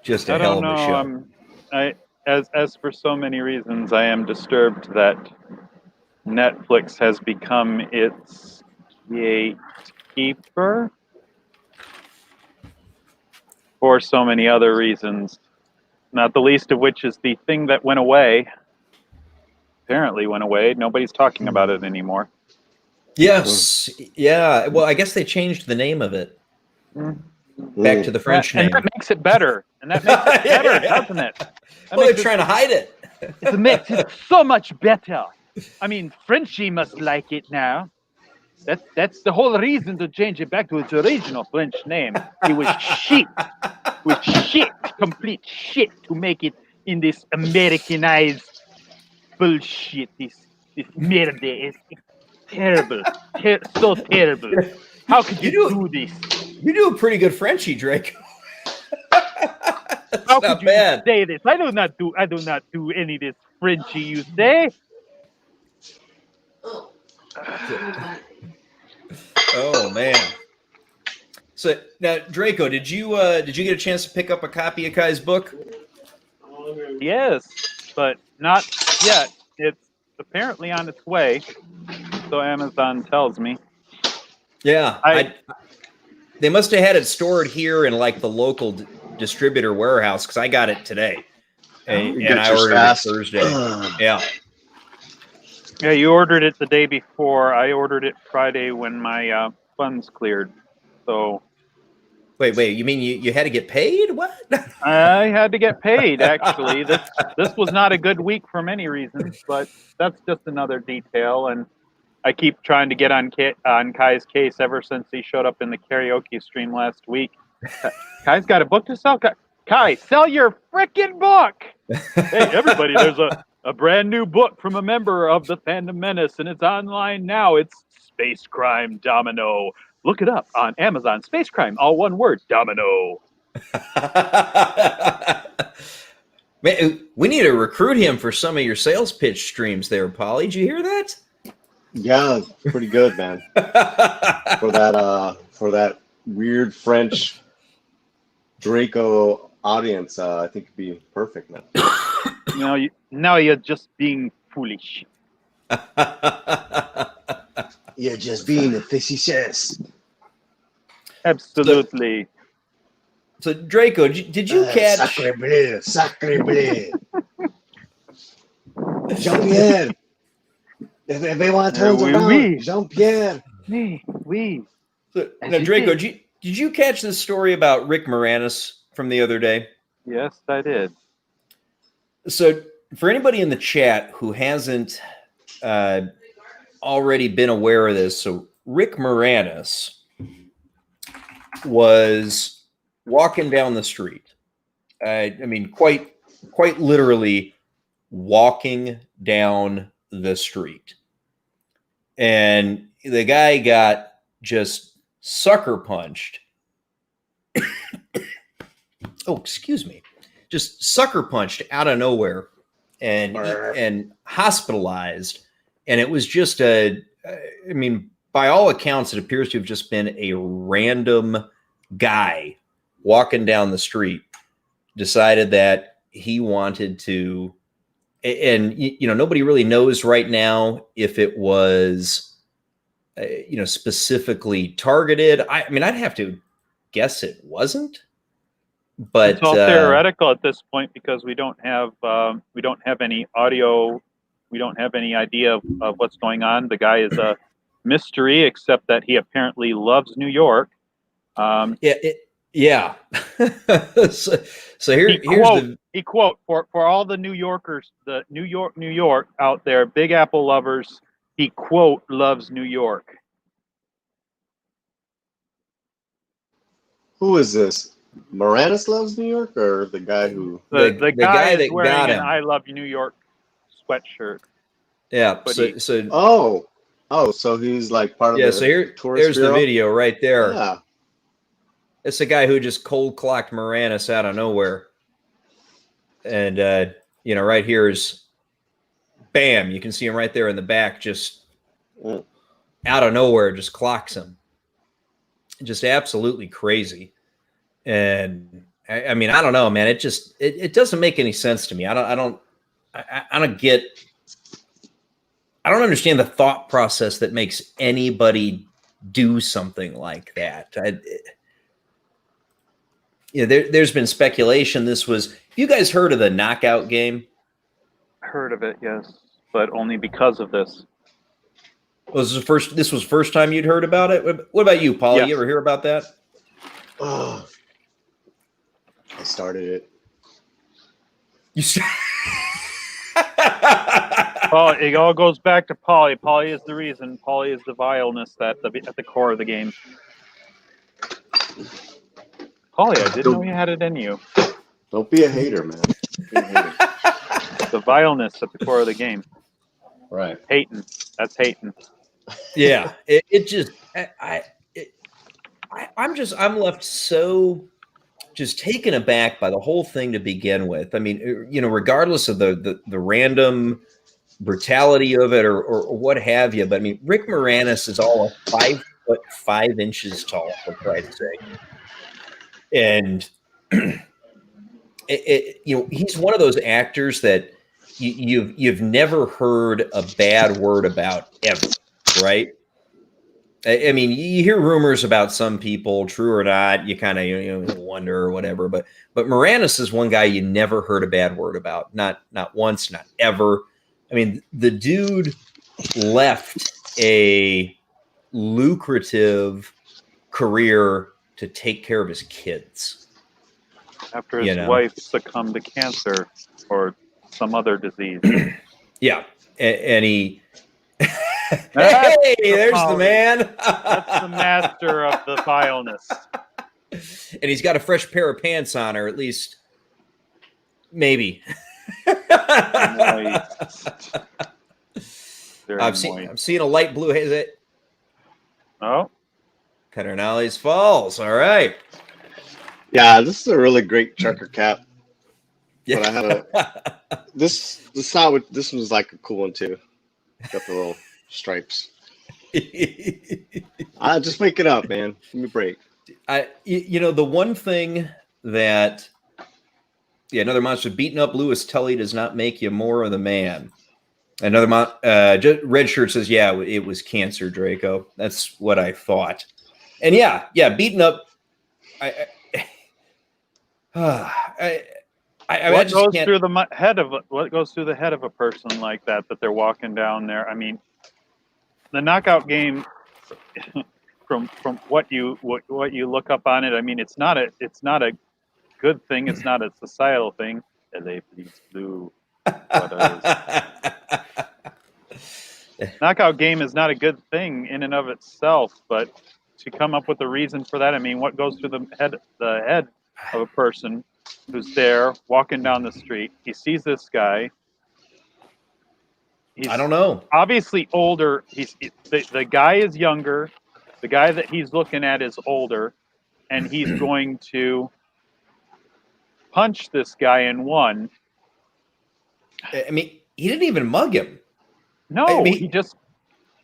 Just a hell of a show. As for so many reasons, I am disturbed that Netflix has become its gatekeeper for so many other reasons. Not the least of which is the thing that went away. Apparently went away. Nobody's talking about it anymore. Yes. Yeah. Well, I guess they changed the name of it. Back to the French name. And that makes it better. Doesn't it? They're trying to hide it. It makes it so much better. I mean, Frenchie must like it now. That's the whole reason to change it back to its original French name. It was shit. It was shit. Complete shit to make it in this Americanized bullshit. This merde is terrible. So terrible. How could you do this? You do a pretty good Frenchie, Drake. How could you say this? I do not do any of this Frenchie you say. Oh man. So now, Draco, did you get a chance to pick up a copy of Kai's book? Yes, but not yet. It's apparently on its way, so Amazon tells me. Yeah, they must have had it stored here in like the local distributor warehouse because I got it today, and I ordered it Thursday. Yeah. Yeah, you ordered it the day before. I ordered it Friday when my funds cleared. So. Wait! You mean you had to get paid? What? I had to get paid. Actually, this was not a good week for many reasons, but that's just another detail. And I keep trying to get on Kai's case ever since he showed up in the karaoke stream last week. Kai's got a book to sell. Kai, sell your frickin' book! Hey, everybody, there's a brand new book from a member of the Fandom Menace, and it's online now. It's Space Crime Domino, Look it up on Amazon. Space crime, all one word. Domino. Man, we need to recruit him for some of your sales pitch streams there, Polly. Did you hear that? Yeah, pretty good, man. For that weird French Draco audience, I think it'd be perfect, man. Now you're just being foolish. You're just being a facetious. Absolutely. So Draco, did you catch? Sacre bleu, sacre bleu. Jean-Pierre. If everyone turns around, oui. Jean-Pierre. Oui. So, now, Draco, did you catch this story about Rick Moranis from the other day? Yes, I did. So, for anybody in the chat who hasn't already been aware of this, so Rick Moranis was walking down the street. I mean, quite literally walking down the street. And the guy got just sucker punched. Oh, excuse me. Just sucker punched out of nowhere and hospitalized. And it was just I mean, by all accounts, it appears to have just been a random guy walking down the street, decided that he wanted to, and nobody really knows right now if it was specifically targeted. I mean, I'd have to guess it wasn't, but it's all theoretical at this point because we don't have any audio, we don't have any idea of what's going on. The guy is a mystery, except that he apparently loves New York. Yeah. so here's he quote for all the New Yorkers, the New York out there, Big Apple lovers. He quote loves New York. Who is this? Moranis loves New York, or the guy who the guy that wearing got him? an I love New York sweatshirt. Yeah. But so he's like part of the so there's bureau? The video right there. Yeah. It's the guy who just cold clocked Moranis out of nowhere. And, right here is bam. You can see him right there in the back, just out of nowhere, just clocks him. Just absolutely crazy. And I mean, I don't know, man. It doesn't make any sense to me. I don't understand the thought process that makes anybody do something like that. There's been speculation. This was. Have you guys heard of the knockout game? Heard of it, yes, but only because of this. This was first time you'd heard about it. What about you, Paul? Yes. You ever hear about that? Oh, I started it. Paul, it all goes back to Paulie. Paulie is the reason. Paulie is the vileness at the core of the game. Paulie, I didn't know you had it in you. Don't be a hater, man. The vileness at the core of the game. Right. Hating. That's hating. Yeah. I'm left so just taken aback by the whole thing to begin with. I mean, regardless of the random brutality of it or what have you, but I mean, Rick Moranis is all of 5'5" tall, for Christ's sake. And he's one of those actors that you've never heard a bad word about ever, right? I mean, you hear rumors about some people, true or not. You kind of wonder or whatever. But Moranis is one guy you never heard a bad word about, not once, not ever. I mean, the dude left a lucrative career to take care of his kids after his wife succumbed to cancer or some other disease. Yeah, and he. Hey, there's the man. That's the master of the vileness. And he's got a fresh pair of pants on, or at least maybe. I'm seeing a light blue. Is it? Oh. Pedernales Falls. All right. Yeah, this is a really great trucker cap. Yeah. But I had a this was like a cool one too. Got the little stripes. I just wake it up, man. Give me a break. The one thing that another monster beating up Lewis Tully does not make you more of the man. Another red shirt says, yeah, it was cancer, Draco. That's what I thought. And yeah, beating up. What goes through the head of a person like that they're walking down there? I mean, the knockout game, from what you look up on it, I mean, it's not a good thing. It's not a societal thing. LA bleeds blue. Knockout game is not a good thing in and of itself, but to come up with a reason for that, I mean, what goes through the head of a person who's there walking down the street? He sees this guy. I don't know. Obviously older. The guy is younger. The guy that he's looking at is older, and he's going to punch this guy in one. I mean, he didn't even mug him. No, he just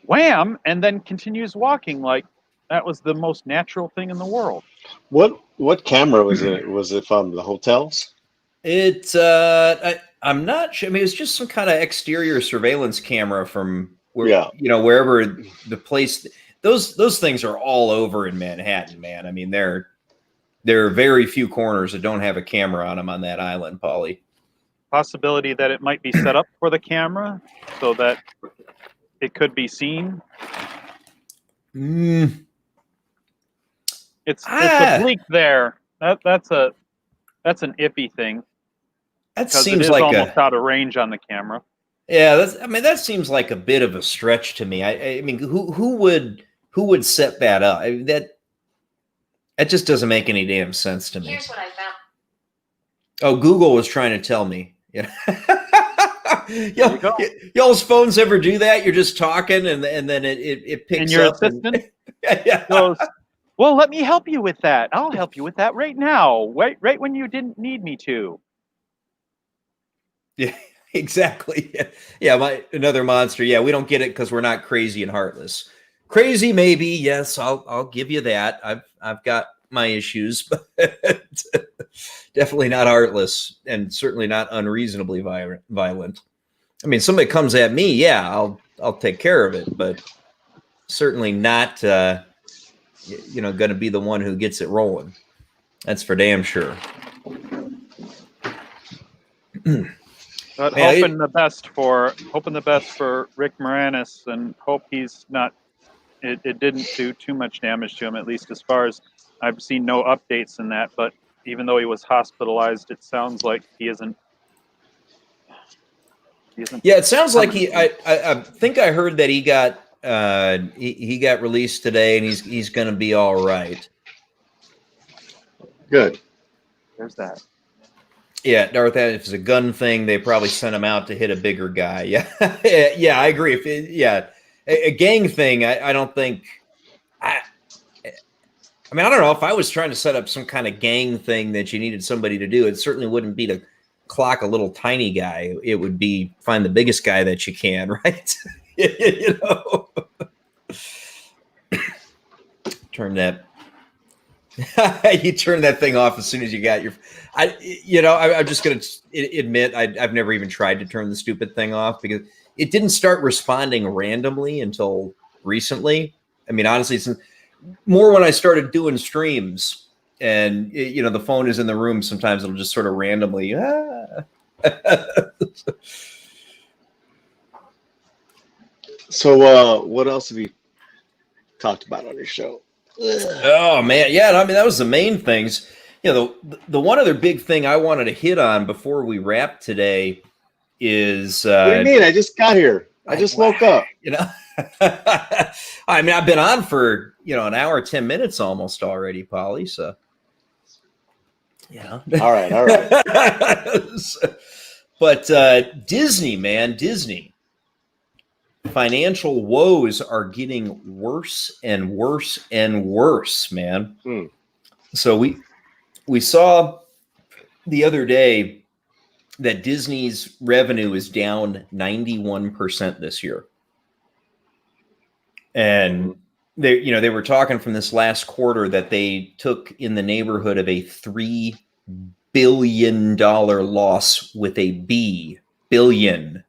wham, and then continues walking like that was the most natural thing in the world. What camera was it? Was it from the hotels? It's I'm not sure. I mean, it was just some kind of exterior surveillance camera from wherever the place. Those things are all over in Manhattan, man. I mean, there are very few corners that don't have a camera on them on that island, Paulie. Possibility that it might be set up for the camera so that it could be seen. It's oblique there. That's an iffy thing. That seems it is like almost out of range on the camera. Yeah, that seems like a bit of a stretch to me. I mean, who would set that up? I mean, that just doesn't make any damn sense to me. Here's what I found. Oh, Google was trying to tell me. Y'all's phones ever do that? You're just talking, and then it picks and your up. Assistant goes, well, let me help you with that. I'll help you with that right now. Right when you didn't need me to. Yeah, exactly. Yeah, another monster. Yeah, we don't get it because we're not crazy and heartless. Crazy, maybe. Yes, I'll give you that. I've got my issues, but definitely not heartless, and certainly not unreasonably violent. I mean, somebody comes at me, yeah, I'll take care of it, but certainly not, going to be the one who gets it rolling. That's for damn sure. But hoping the best for Rick Moranis, and hope he's not. It didn't do too much damage to him, at least as far as I've seen. No updates in that, but even though he was hospitalized, it sounds like he isn't. Yeah, it sounds like he. I think I heard that he got he got released today, and he's going to be all right. Good. There's that. Yeah, Darth, if it's a gun thing, they probably sent him out to hit a bigger guy. Yeah, yeah, I agree. A gang thing, I don't think. I mean, I don't know. If I was trying to set up some kind of gang thing that you needed somebody to do, it certainly wouldn't be to clock a little tiny guy. It would be find the biggest guy that you can, right? Turn that. You turn that thing off as soon as you got your. I'm just going to admit I've never even tried to turn the stupid thing off because it didn't start responding randomly until recently. I mean, honestly, it's more when I started doing streams and the phone is in the room. Sometimes it'll just sort of randomly. So, what else have you talked about on your show? Oh man, yeah. I mean, that was the main things. The one other big thing I wanted to hit on before we wrap today is. What do you mean? I just got here. I just woke up. I mean, I've been on for an hour, 10 minutes almost already, Polly. So, All right. But Disney, man, Disney. financial woes are getting worse and worse and worse, man. So we saw the other day that Disney's revenue is down 91% this year. And they were talking from this last quarter that they took in the neighborhood of a $3 billion loss with a billion.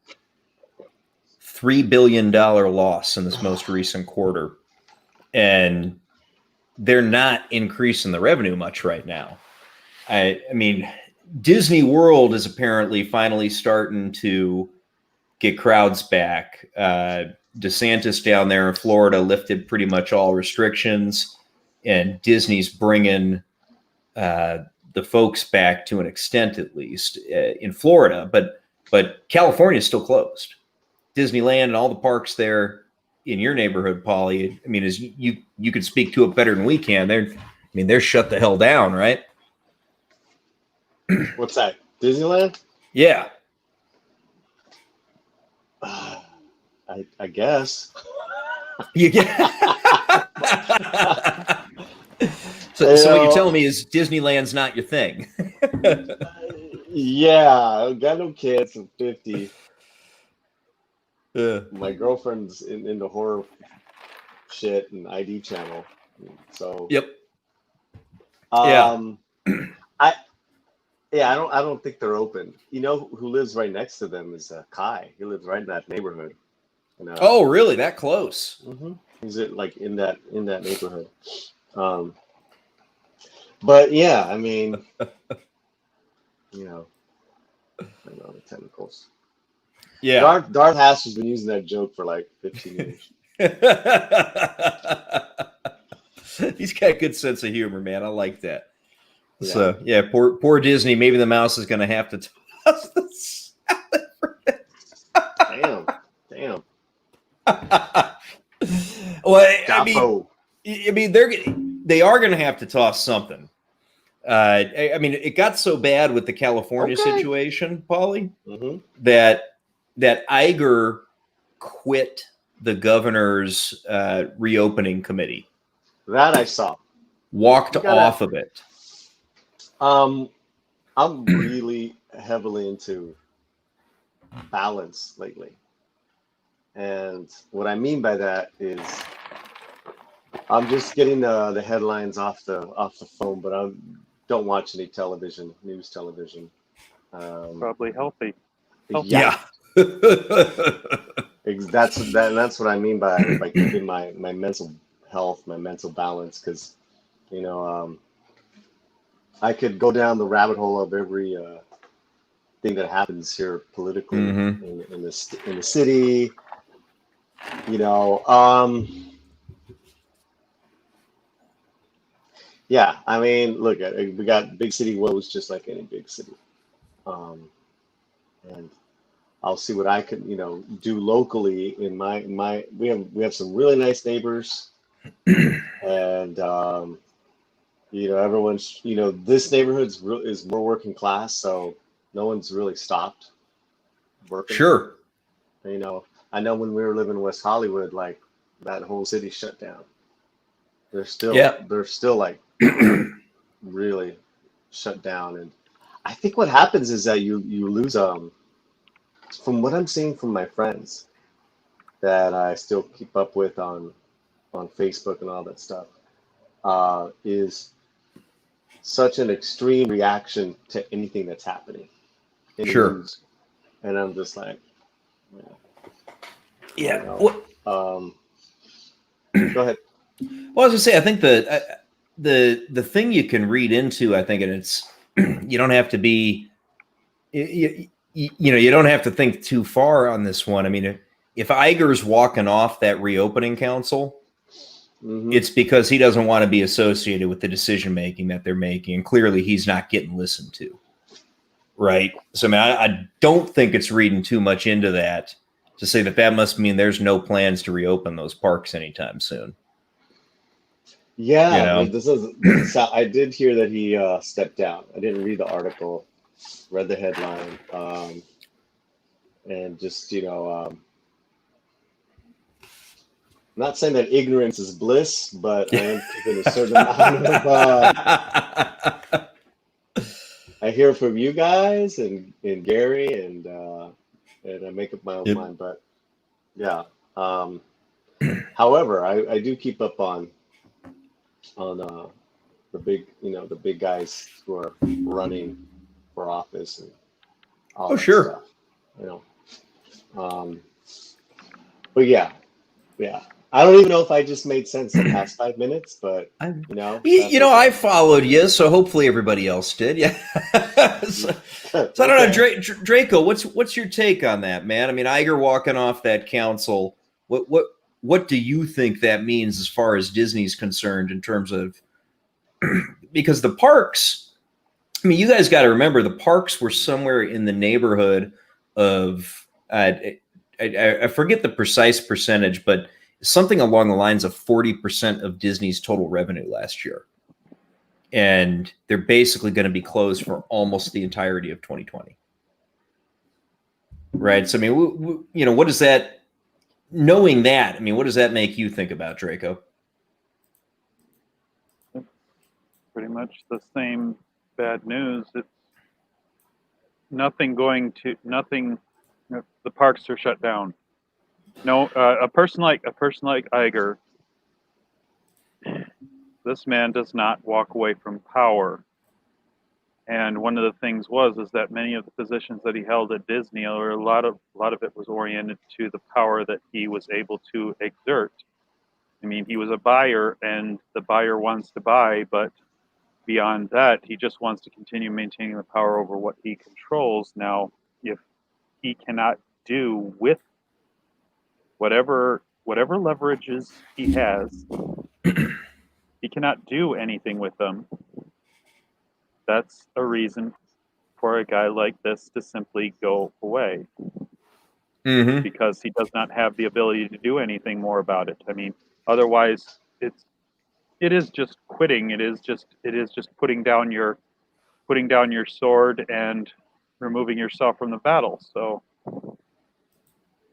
$3 billion loss in this most recent quarter. And they're not increasing the revenue much right now. I mean, Disney World is apparently finally starting to get crowds back. DeSantis down there in Florida lifted pretty much all restrictions, and Disney's bringing the folks back to an extent, at least in Florida. But California is still closed. Disneyland and all the parks there in your neighborhood, Paulie. I mean, as you could speak to it better than we can. They're shut the hell down, right? What's that? Disneyland? Yeah. I guess. You get. So what you're telling me is Disneyland's not your thing. Yeah, I got no kids. I'm 50. My girlfriend's into horror shit and ID channel. So yep. I don't think they're open. You know who lives right next to them is Kai. He lives right in that neighborhood. And, oh, really? That close? Mm-hmm. He's like in that neighborhood. But yeah, I mean, I know the tentacles. Yeah. Darth Haas has been using that joke for like 15 years. He's got a good sense of humor, man. I like that. Yeah. So yeah, poor Disney. Maybe the mouse is going to have to toss the salad for him. Damn. Well, I mean, they are going to have to toss something. I mean, it got so bad with the California situation, Paulie, that Iger quit the governor's reopening committee. That I saw. Walked off of it. I'm really heavily into balance lately. And what I mean by that is I'm just getting the headlines off the phone, but I don't watch any news television. Probably healthy. Yeah. That's what I mean by keeping my mental health, my mental balance, because I could go down the rabbit hole of every thing that happens here politically in the city. Yeah, I mean, look, we got big city woes just like any big city, and I'll see what I can do locally in my we have some really nice neighbors, and everyone's this neighborhood is more working class, so no one's really stopped working. Sure. I know when we were living in West Hollywood, like that whole city shut down. They're still like really shut down, and I think what happens is that you lose from what I'm seeing from my friends that I still keep up with on Facebook and all that stuff, is such an extreme reaction to anything that's happening in the news. And I'm just like, yeah. Go ahead. Well, as I say, I think the thing you can read into, I think, and it's you don't have to be, you don't have to think too far on this one. I mean, if Iger's walking off that reopening council, it's because he doesn't want to be associated with the decision making that they're making, and clearly he's not getting listened to, right? So, I mean, I don't think it's reading too much into that to say that must mean there's no plans to reopen those parks anytime soon. Yeah, this is. I did hear that he stepped down. I didn't read the article, read the headline, and just not saying that ignorance is bliss, but I am keeping a certain amount of. I hear from you guys and Gary, and I make up my own mind. But yeah. However, I do keep up on the big guys who are running for office and all that stuff. But yeah. I don't even know if I just made sense the past 5 minutes, but I followed you, so hopefully everybody else did. Yeah. so I don't know, Draco. What's your take on that, man? I mean, Iger walking off that council. What do you think that means as far as Disney's concerned in terms of because the parks? I mean, you guys got to remember the parks were somewhere in the neighborhood of I forget the precise percentage, but something along the lines of 40% of Disney's total revenue last year. And they're basically going to be closed for almost the entirety of 2020. Right. So, I mean, what does that, knowing that, I mean, what does that make you think about, Draco? Pretty much the same bad news. It's nothing, the parks are shut down. No, a person like Iger, this man does not walk away from power. And one of the things is that many of the positions that he held at Disney, or a lot of it was oriented to the power that he was able to exert. I mean, he was a buyer, and the buyer wants to buy, but beyond that, he just wants to continue maintaining the power over what he controls. Now, if he cannot do with whatever leverages he has, he cannot do anything with them. That's a reason for a guy like this to simply go away. Mm-hmm. Because he does not have the ability to do anything more about it. I mean, otherwise it is just quitting. It is just putting down your sword and removing yourself from the battle. So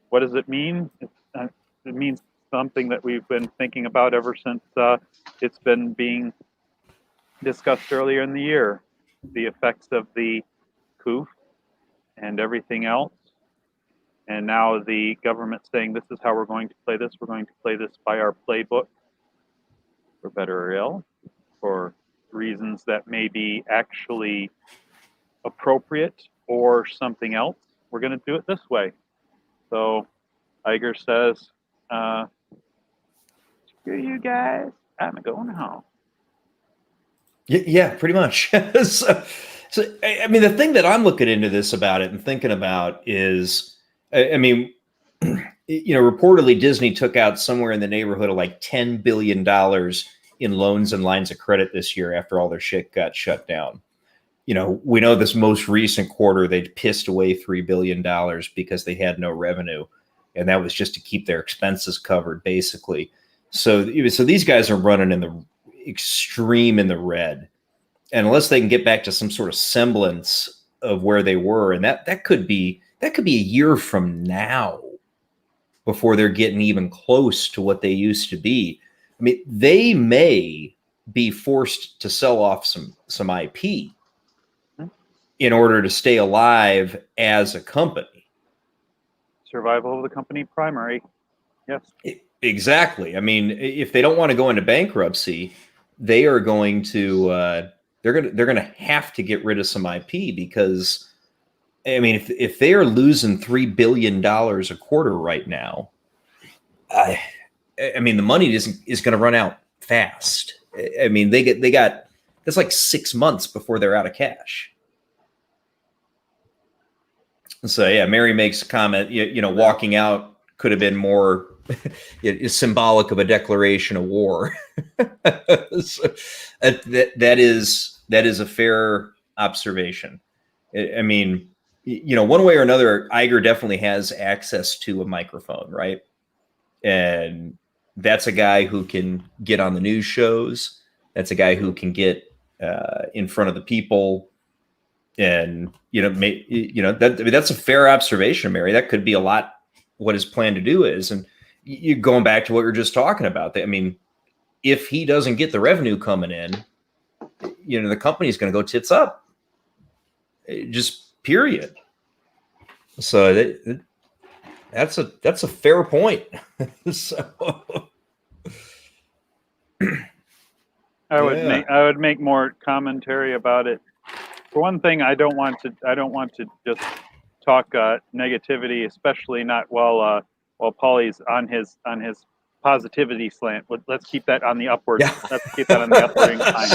what does it mean? It means something that we've been thinking about ever since it's been being discussed earlier in the year. The effects of the coup and everything else. And now the government saying this is how we're going to play this. We're going to play this by our playbook, for better or ill, for reasons that may be actually appropriate or something else. We're going to do it this way. So Iger says, screw you guys, I'm going home. Yeah, pretty much. So, I mean, the thing that I'm looking into this about it and thinking about is, I mean, reportedly Disney took out somewhere in the neighborhood of like $10 billion in loans and lines of credit this year after all their shit got shut down. We know this most recent quarter, they pissed away $3 billion because they had no revenue. And that was just to keep their expenses covered, basically. So these guys are running in the extreme in the red. And unless they can get back to some sort of semblance of where they were, and that could be a year from now before they're getting even close to what they used to be. I mean, they may be forced to sell off some IP in order to stay alive as a company. Survival of the company primary. Yes. Exactly. I mean, if they don't want to go into bankruptcy, they are going to they're going to have to get rid of some IP because, I mean, if they are losing $3 billion a quarter right now, I mean, the money is going to run out fast. I mean, they got that's like 6 months before they're out of cash. So yeah, Mary makes a comment. Walking out could have been more is symbolic of a declaration of war. So that is a fair observation. I mean, one way or another, Iger definitely has access to a microphone, right? And that's a guy who can get on the news shows. That's a guy who can get in front of the people. And, that's a fair observation, Mary. That could be a lot what his plan to do is. And, you going back to what we were just talking about. I mean, if he doesn't get the revenue coming in, the company's going to go tits up. Just period. So that's a fair point. So I would make more commentary about it. For one thing, I don't want to just talk negativity, especially not while Paulie's on his positivity slant. Let's keep that on the upward. Yeah. Let's keep that on the upward incline.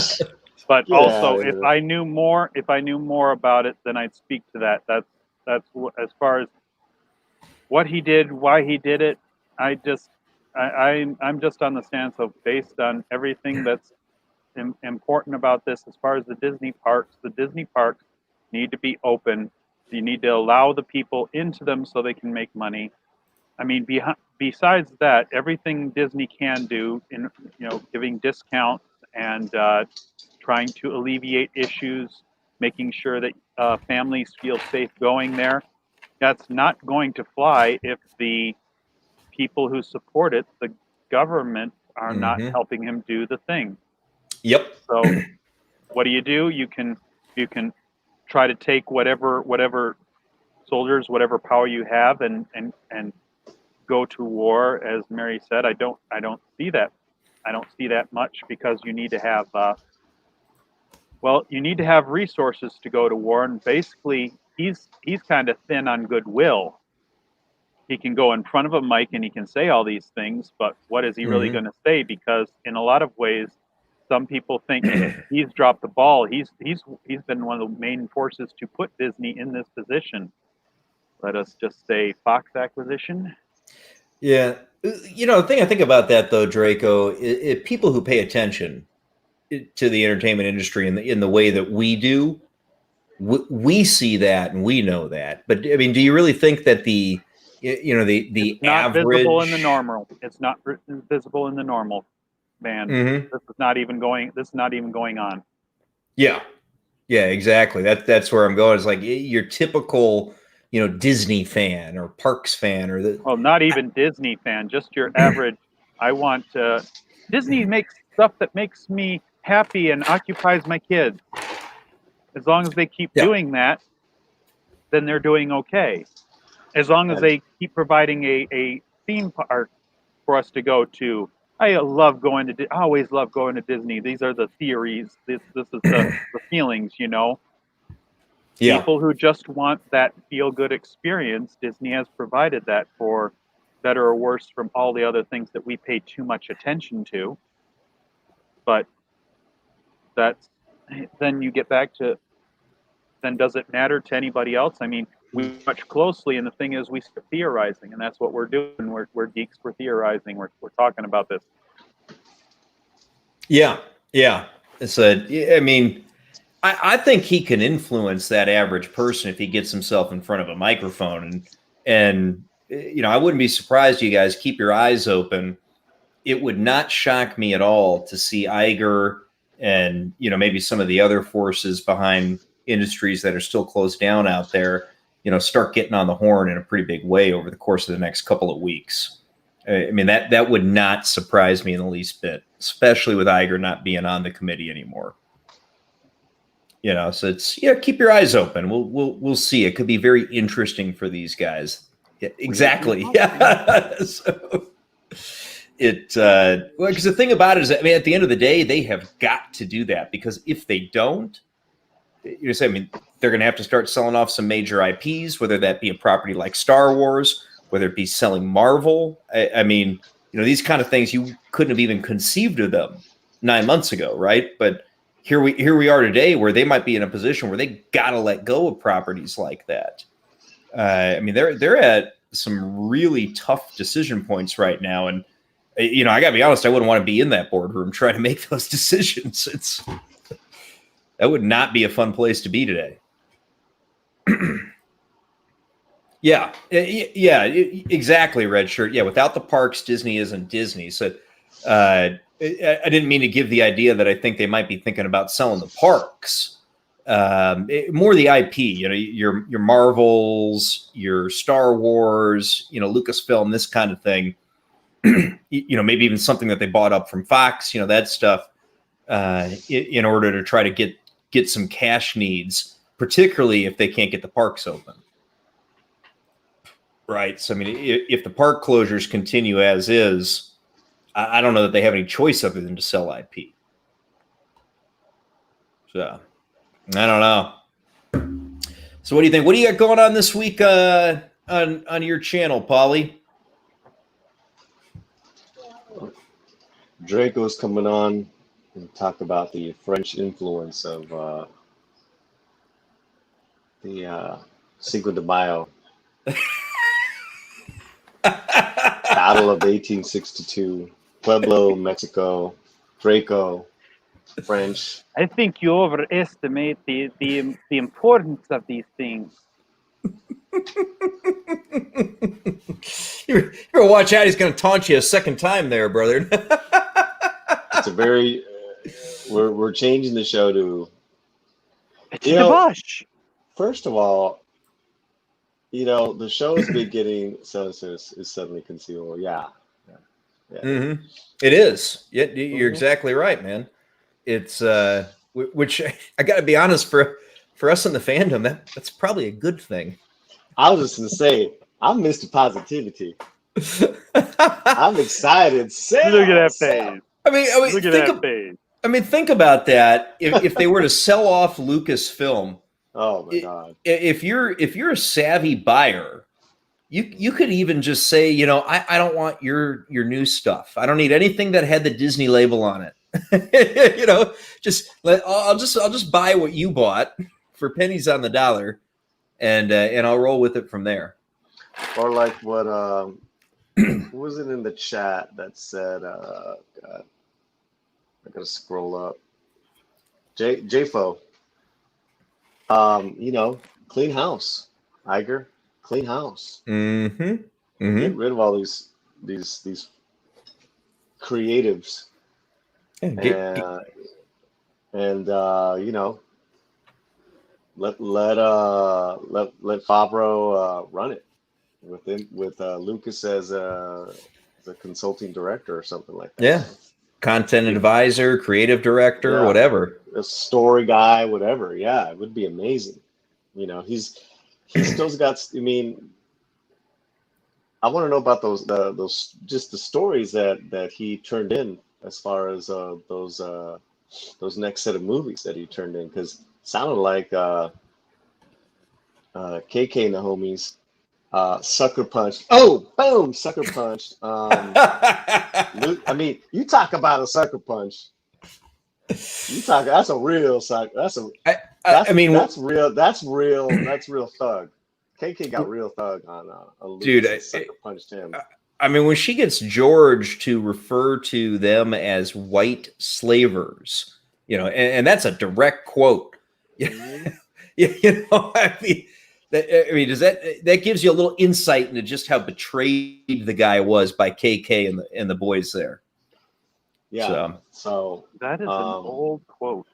But also, if I knew more about it, then I'd speak to that. That's as far as what he did, why he did it. I'm just on the stance of, based on everything that's important about this, as far as the Disney parks need to be open. You need to allow the people into them so they can make money. I mean, besides that, everything Disney can do in giving discounts and trying to alleviate issues, making sure that families feel safe going there, that's not going to fly if the people who support it, the government, are not helping him do the thing. Yep. So what do? You can try to take whatever soldiers, whatever power you have, and go to war. As Mary said, I don't see that. I don't see that much, because you need to have resources to go to war, and basically he's kind of thin on goodwill. He can go in front of a mic and he can say all these things, but what is he really going to say? Because in a lot of ways, some people think he's dropped the ball. He's been one of the main forces to put Disney in this position. Let us just say Fox acquisition. Yeah. The thing I think about that, though, Draco, is people who pay attention to the entertainment industry in the way that we do, we see that and we know that. But I mean, do you really think that the it's not average visible in the normal? It's not visible in the normal, man. This is not even going on. Yeah, exactly. That's where I'm going. It's like your typical Disney fan or Parks fan, or not even Disney fan, just your average. I want Disney makes stuff that makes me happy and occupies my kids. As long as they keep doing that, then they're doing okay. As long as they keep providing a theme park for us to go to. I always love going to Disney. These are the theories. This is the feelings, Yeah. People who just want that feel-good experience, Disney has provided that, for better or worse, from all the other things that we pay too much attention to. But then you get back to, then does it matter to anybody else? I mean, we watch closely, and the thing is, we start theorizing, and that's what we're doing. We're geeks for theorizing. We're talking about this. Yeah. I mean, I think he can influence that average person if he gets himself in front of a microphone, and I wouldn't be surprised. You guys keep your eyes open. It would not shock me at all to see Iger and maybe some of the other forces behind industries that are still closed down out there, start getting on the horn in a pretty big way over the course of the next couple of weeks. I mean, that would not surprise me in the least bit, especially with Iger not being on the committee anymore. So it's keep your eyes open. We'll see. It could be very interesting for these guys. Yeah, exactly. Yeah. So because the thing about it is, I mean, at the end of the day, they have got to do that, because if they don't, they're going to have to start selling off some major IPs, whether that be a property like Star Wars, whether it be selling Marvel. I mean, these kind of things, you couldn't have even conceived of them 9 months ago, right? But here we are today, where they might be in a position where they got to let go of properties like that. I mean, they're at some really tough decision points right now, and I got to be honest, I wouldn't want to be in that boardroom trying to make those decisions. That would not be a fun place to be today. Yeah, exactly, Red Shirt. Yeah, without the parks, Disney isn't Disney. So I didn't mean to give the idea that I think they might be thinking about selling the parks. More the IP, your Marvels, your Star Wars, Lucasfilm, this kind of thing. maybe even something that they bought up from Fox, that stuff, in order to try to get some cash needs, particularly if they can't get the parks open. Right. So, I mean, if the park closures continue as is, I don't know that they have any choice other than to sell IP. So, I don't know. So, what do you think? What do you got going on this week on your channel, Paulie? Draco's coming on and talk about the French influence of the Cinco de Mayo. Battle of 1862, Pueblo, Mexico, Draco, French. I think you overestimate the importance of these things. You better watch out. He's going to taunt you a second time there, brother. It's a very we're changing the show to first of all, the show has been getting census is suddenly conceivable. Yeah. Mm-hmm. It is. You're exactly right, man. It's which I got to be honest, for us in the fandom, that's probably a good thing. I was just gonna say, I'm Mr. Positivity. I'm excited. Look at that face. I mean, look at that face. I mean, think about that. If they were to sell off Lucasfilm, oh my God! If you're a savvy buyer, you could even just say, I don't want your new stuff. I don't need anything that had the Disney label on it. I'll just buy what you bought for pennies on the dollar, and I'll roll with it from there. Or like what who was it in the chat that said, God, I gotta scroll up. JFO. Clean house. Iger, clean house. Mm-hmm. Mm-hmm. Get rid of all these creatives. And let Favreau run it with Lucas as a consulting director or something like that. Yeah, content advisor, creative director, whatever. A story guy, whatever. Yeah, it would be amazing. He's still got. I mean, I want to know about those just the stories that he turned in as far as those next set of movies that he turned in, because it sounded like KK and the homies sucker punched. Oh, boom, sucker punched. I mean, you talk about a sucker punch. That's a real sucker. That's real. That's real thug. KK got real thug on Lucas. Dude, sucker punched him. I mean, when she gets George to refer to them as white slavers, and that's a direct quote. Mm-hmm. Does that gives you a little insight into just how betrayed the guy was by KK and the boys there. Yeah. So that is an old quote.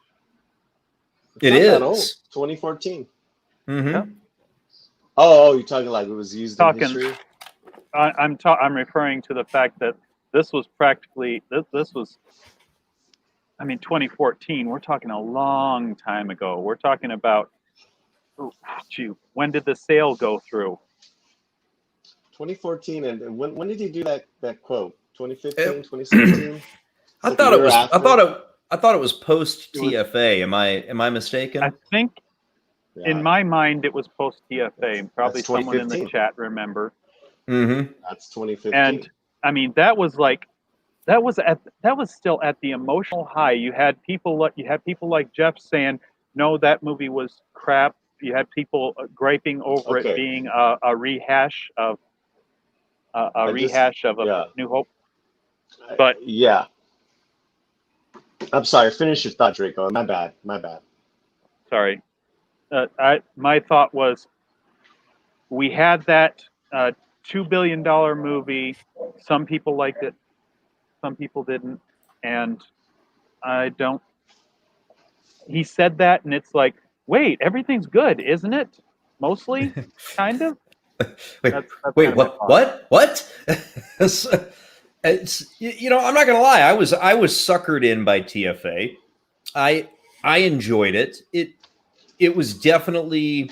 It is that old. 2014. Mm-hmm. Yeah. Oh, you're talking like it was used in history? I'm referring to the fact that this was practically this was. I mean, 2014. We're talking a long time ago. We're talking about. When did the sale go through? 2014, and when did he do that quote? 2015, 2016. I thought it was post TFA. Am I mistaken? I think in my mind it was post TFA. Probably someone in the chat remember. Mm-hmm. That's 2015. And I mean that was still at the emotional high. You had people like Jeff saying, "No, that movie was crap." You had people griping over it being a rehash of New Hope. But yeah, I'm sorry. Finish your thought, Draco. My bad. Sorry. My thought was we had that $2 billion movie. Some people liked it, some people didn't, and I don't. He said that, and it's like, wait, everything's good, isn't it? Mostly, kind of. Wait, what? What? It's, I'm not gonna lie. I was suckered in by TFA. I enjoyed it. It was definitely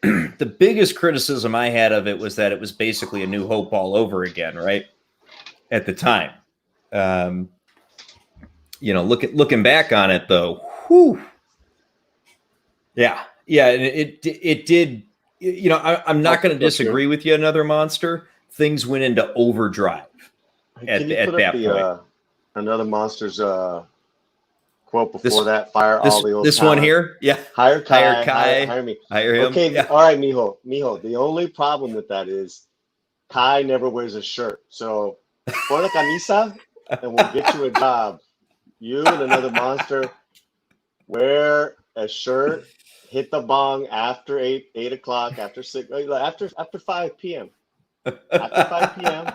the biggest criticism I had of it was that it was basically A New Hope all over again, right? At the time, looking back on it though, whew, yeah, and it did. I'm not going to disagree with you. Another Monster. Things went into overdrive Can you put up that point. Another Monster's quote before that? Fire all the old. This one here, yeah. Hire Kai. Hire me. Hire him. Okay, yeah. All right, mijo. The only problem with that is Kai never wears a shirt. So pon la camisa, and we'll get you a job. You and Another Monster wear a shirt. Hit the bong after 8 o'clock, after 6, after 5 p.m. After 5 p.m.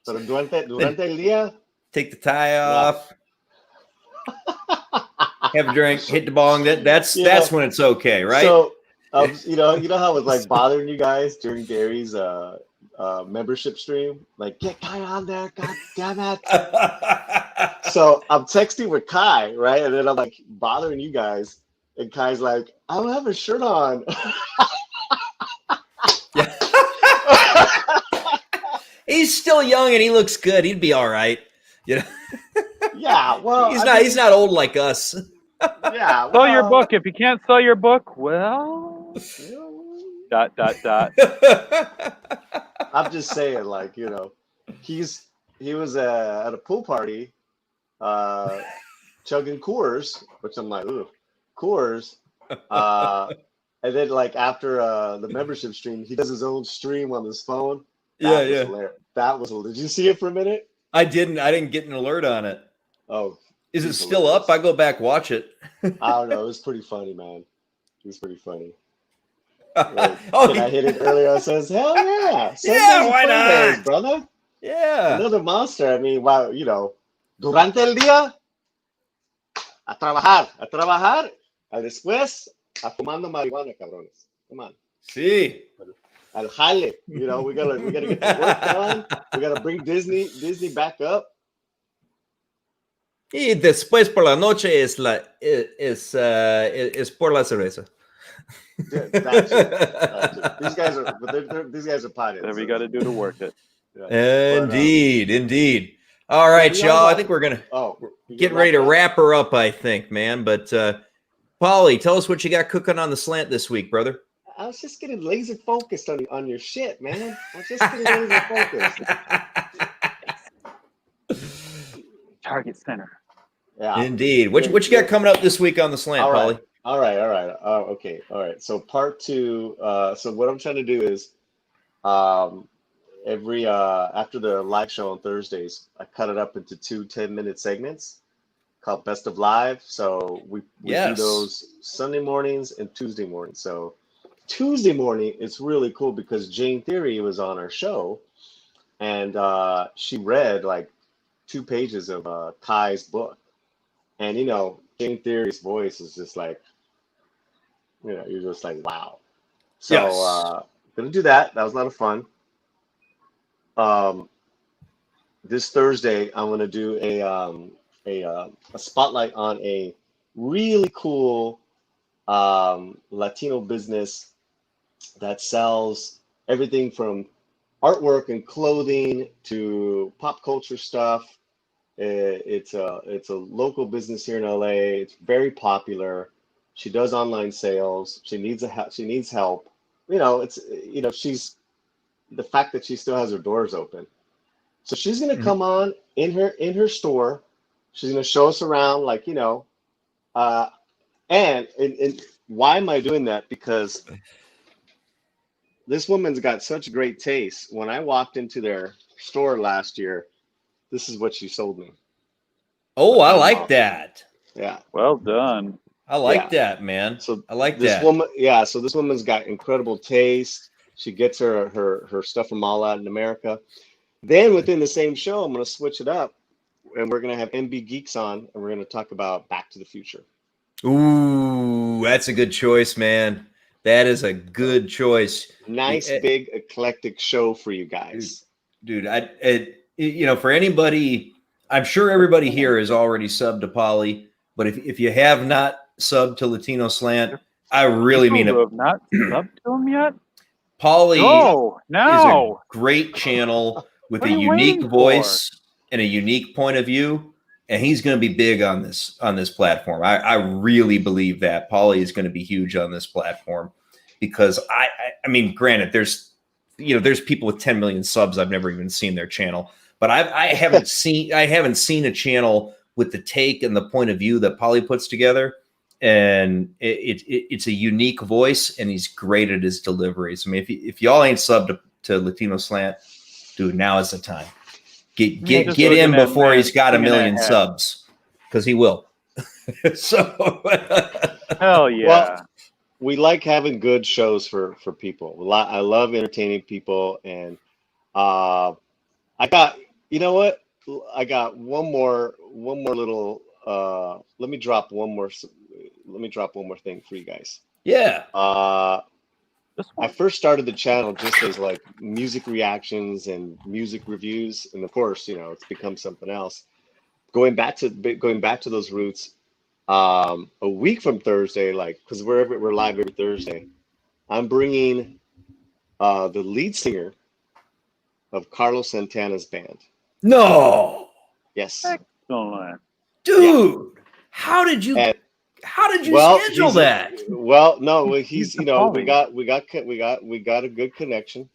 So durante el día, take the tie off, have a drink, hit the bong. That's when it's okay, right? So you know how it was like bothering you guys during Gary's membership stream, like get Kai on there, god damn it. So I'm texting with Kai, right, and then I'm like bothering you guys. And Kai's like, I don't have a shirt on. Yeah. He's still young and he looks good. He'd be all right. Yeah, well, he's not old like us. Yeah. Well, sell your book. If you can't sell your book, well, ... I'm just saying, like, he was at a pool party, chugging Coors, which I'm like, ooh. Coors, and then like after the membership stream, he does his own stream on his phone. That was hilarious. That was hilarious. Did you see it for a minute? I didn't get an alert on it. Oh, is it still up? I go back watch it. I don't know. It was pretty funny, man. It was pretty funny. Like, I hit it earlier? I says, hell yeah, why not, brother? Yeah, Another Monster. I mean, wow, durante el día, a trabajar. Después, a fumando marihuana, cabrones. Come on. Sí. Al jale. We gotta get the work done. We gotta bring Disney back up. Y después por la noche es por la cerveza. Yeah, that's it. These guys are potheads. Whatever you got to do to work it. Yeah. Indeed. All right, y'all. I think we're gonna get ready to wrap her up. I think, man. But Paulie, tell us what you got cooking on the slant this week, brother. I was just getting laser focused on your shit, man. I was just getting laser focused. Target center. Yeah. Indeed. What you got coming up this week on the slant, Paulie? All right. Okay. All right. So part 2. So what I'm trying to do is, every after the live show on Thursdays, I cut it up into 2 10-minute segments called Best of Live. So we do those Sunday mornings and Tuesday mornings. So Tuesday morning, it's really cool because Jane Theory was on our show, and she read like 2 pages of Kai's book. And, Jane Theory's voice is just like, you're just like, wow. So going to do that. That was a lot of fun. This Thursday, I'm going to do a spotlight on a really cool Latino business that sells everything from artwork and clothing to pop culture stuff. It's a local business here in LA. It's very popular. She does online sales. She needs help. She's the fact that she still has her doors open. So she's gonna come on in her store. She's gonna show us around, like, and why am I doing that? Because this woman's got such great taste. When I walked into their store last year, this is what she sold me. Oh, I like that. Yeah. Well done. I like that, man. So I like this that. woman. Yeah. So this woman's got incredible taste. She gets her stuff from all out in America. Then within the same show, I'm going to switch it up, and we're going to have MB Geeks on, and we're going to talk about Back to the Future. Ooh, that's a good choice, man. That is a good choice. Nice, big, eclectic show for you guys. Dude, for anybody, I'm sure everybody here is already subbed to Polly, but if you have not subbed to Latino Slant, I really mean it. Have not subbed to him yet? Polly is a great channel with a unique voice and a unique point of view, and he's going to be big on this platform. I really believe that Polly is going to be huge on this platform because I mean, granted, there's people with 10 million subs I've never even seen their channel, but I haven't seen a channel with the take and the point of view that Polly puts together. And it's a unique voice, and he's great at his deliveries. I mean, if y'all ain't subbed to Latino Slant, dude, now is the time. Get in before he's got 1 million subs, because he will. So, hell yeah. Well, we like having good shows for people. I love entertaining people, and I got one more little. Let me drop one more thing for you guys. Yeah. I first started the channel just as like music reactions and music reviews, and of course, it's become something else. Going back to those roots, a week from Thursday, because we're live every Thursday, I'm bringing the lead singer of Carlos Santana's band. No. Yes. Excellent. Dude, how did you schedule that? Well, no, he's we got a good connection.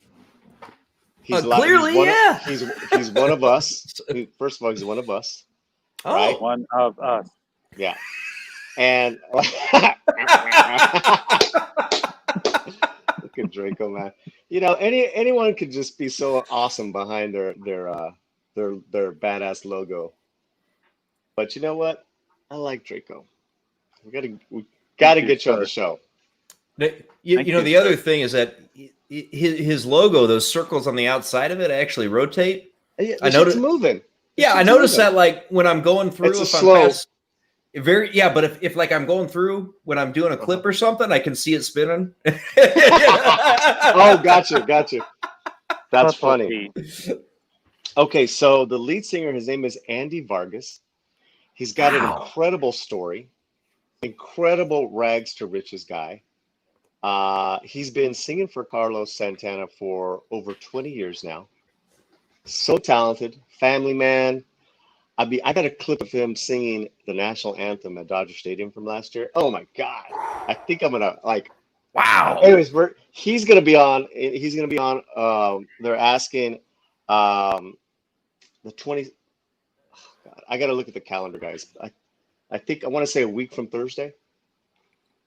He's he's one of us. First of all, he's one of us. Oh, right? One of us. Yeah. And look at Draco, man. Anyone could just be so awesome behind their badass logo. But you know what? I like Draco. We gotta get you on the show. The other thing is that his logo, those circles on the outside of it, actually rotate. Yeah, I noticed moving. Yeah, I noticed that when I'm going through, it's slow. But if I'm going through when I'm doing a clip or something, I can see it spinning. Oh, gotcha. That's funny. Okay, so the lead singer, his name is Andy Vargas. He's got an incredible story, incredible rags to riches guy. He's been singing for Carlos Santana for over 20 years now. So talented, family man. I got a clip of him singing the national anthem at Dodger Stadium from last year. Oh my God. I think I'm gonna wow. Anyways, he's gonna be on. They're asking the 20. Oh God, I gotta look at the calendar, guys. I think I want to say a week from Thursday.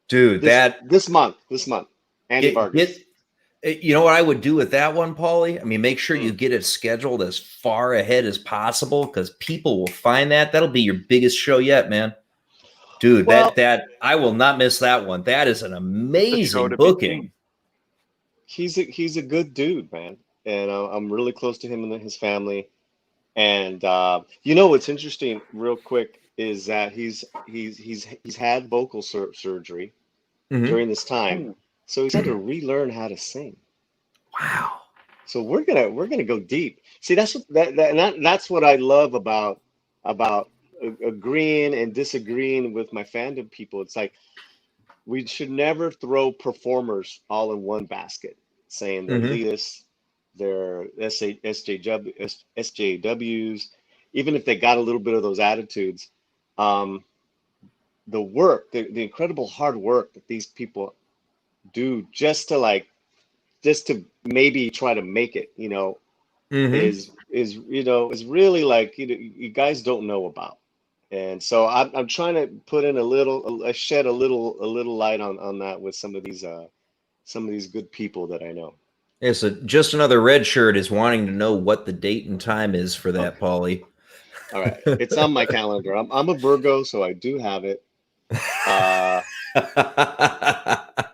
Dude, this month. Andy Vargas. You know what I would do with that one, Paulie? I mean, make sure you get it scheduled as far ahead as possible, because people will find that. That'll be your biggest show yet, man. Dude, that I will not miss that one. That is an amazing booking. He's a good dude, man, and I'm really close to him and his family. And what's interesting, real quick, is that he's had vocal surgery during this time. So he's had to relearn how to sing. Wow! So we're gonna go deep. See, that's what I love about agreeing and disagreeing with my fandom people. It's like we should never throw performers all in one basket, saying they're elitists, they're SJWs, even if they got a little bit of those attitudes. The work, the incredible hard work that these people do just to maybe try to make it, is really you guys don't know about. And so I'm trying to put in shed a little light on that with some of these good people that I know. Yeah, so just another red shirt is wanting to know what the date and time is for that, Paulie. All right, it's on my calendar. I'm a Virgo, so I do have it.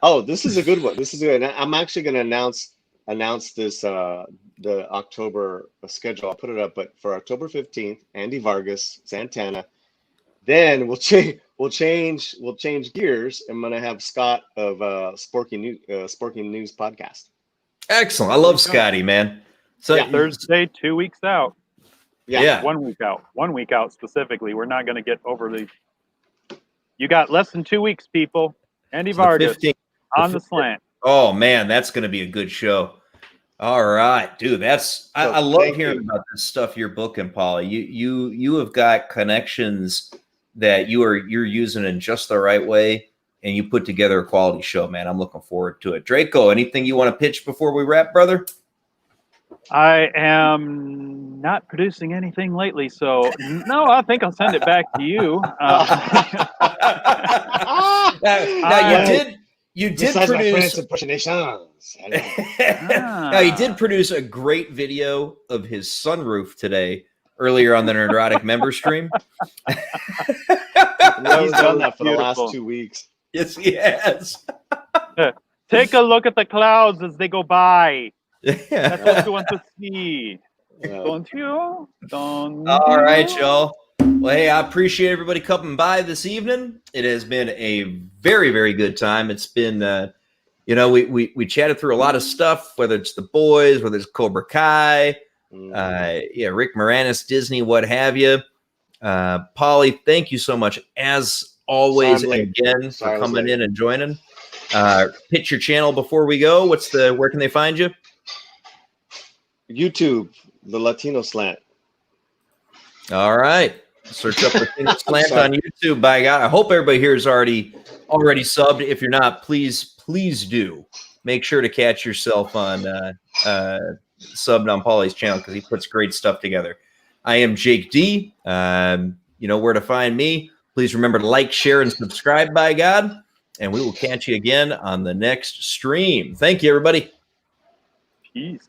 Oh, this is a good one. This is good. I'm actually going to announce this the October schedule. I'll put it up, but for October 15th, Andy Vargas, Santana. Then we'll change gears. I'm going to have Scott of Sporking News podcast. Excellent. I love Scotty, man. So Thursday, 2 weeks out. Yeah. 1 week out. 1 week out specifically. We're not going to get overly. You got less than 2 weeks, people. Andy Vargas 15th, on the slant. Oh man, that's going to be a good show. All right, dude. I love hearing about this stuff you're booking, Paulie. You have got connections that you're using in just the right way, and you put together a quality show, man. I'm looking forward to it. Draco, anything you want to pitch before we wrap, brother? I am not producing anything lately, so no, I think I'll send it back to you. You did produce impersonations. Now he did produce a great video of his sunroof today earlier on the Nerdrotic member stream. He's done that for the last 2 weeks. Yes, he has. Take a look at the clouds as they go by. Yeah. That's what you want to see. Don't you? All right, y'all. Well, hey, I appreciate everybody coming by this evening. It has been a very, very good time. It's been, we chatted through a lot of stuff, whether it's the boys, whether it's Cobra Kai, Rick Moranis, Disney, what have you. Paulie, thank you so much, as always, again, for coming in and joining. Pitch your channel before we go. Where can they find you? YouTube, the Latino Slant. All right. Search up Latino Slant on YouTube. By God, I hope everybody here is already subbed. If you're not, please do make sure to catch yourself on subbed on Paulie's channel, because he puts great stuff together. I am Jake D. You know where to find me. Please remember to like, share, and subscribe, by God. And we will catch you again on the next stream. Thank you, everybody. Peace.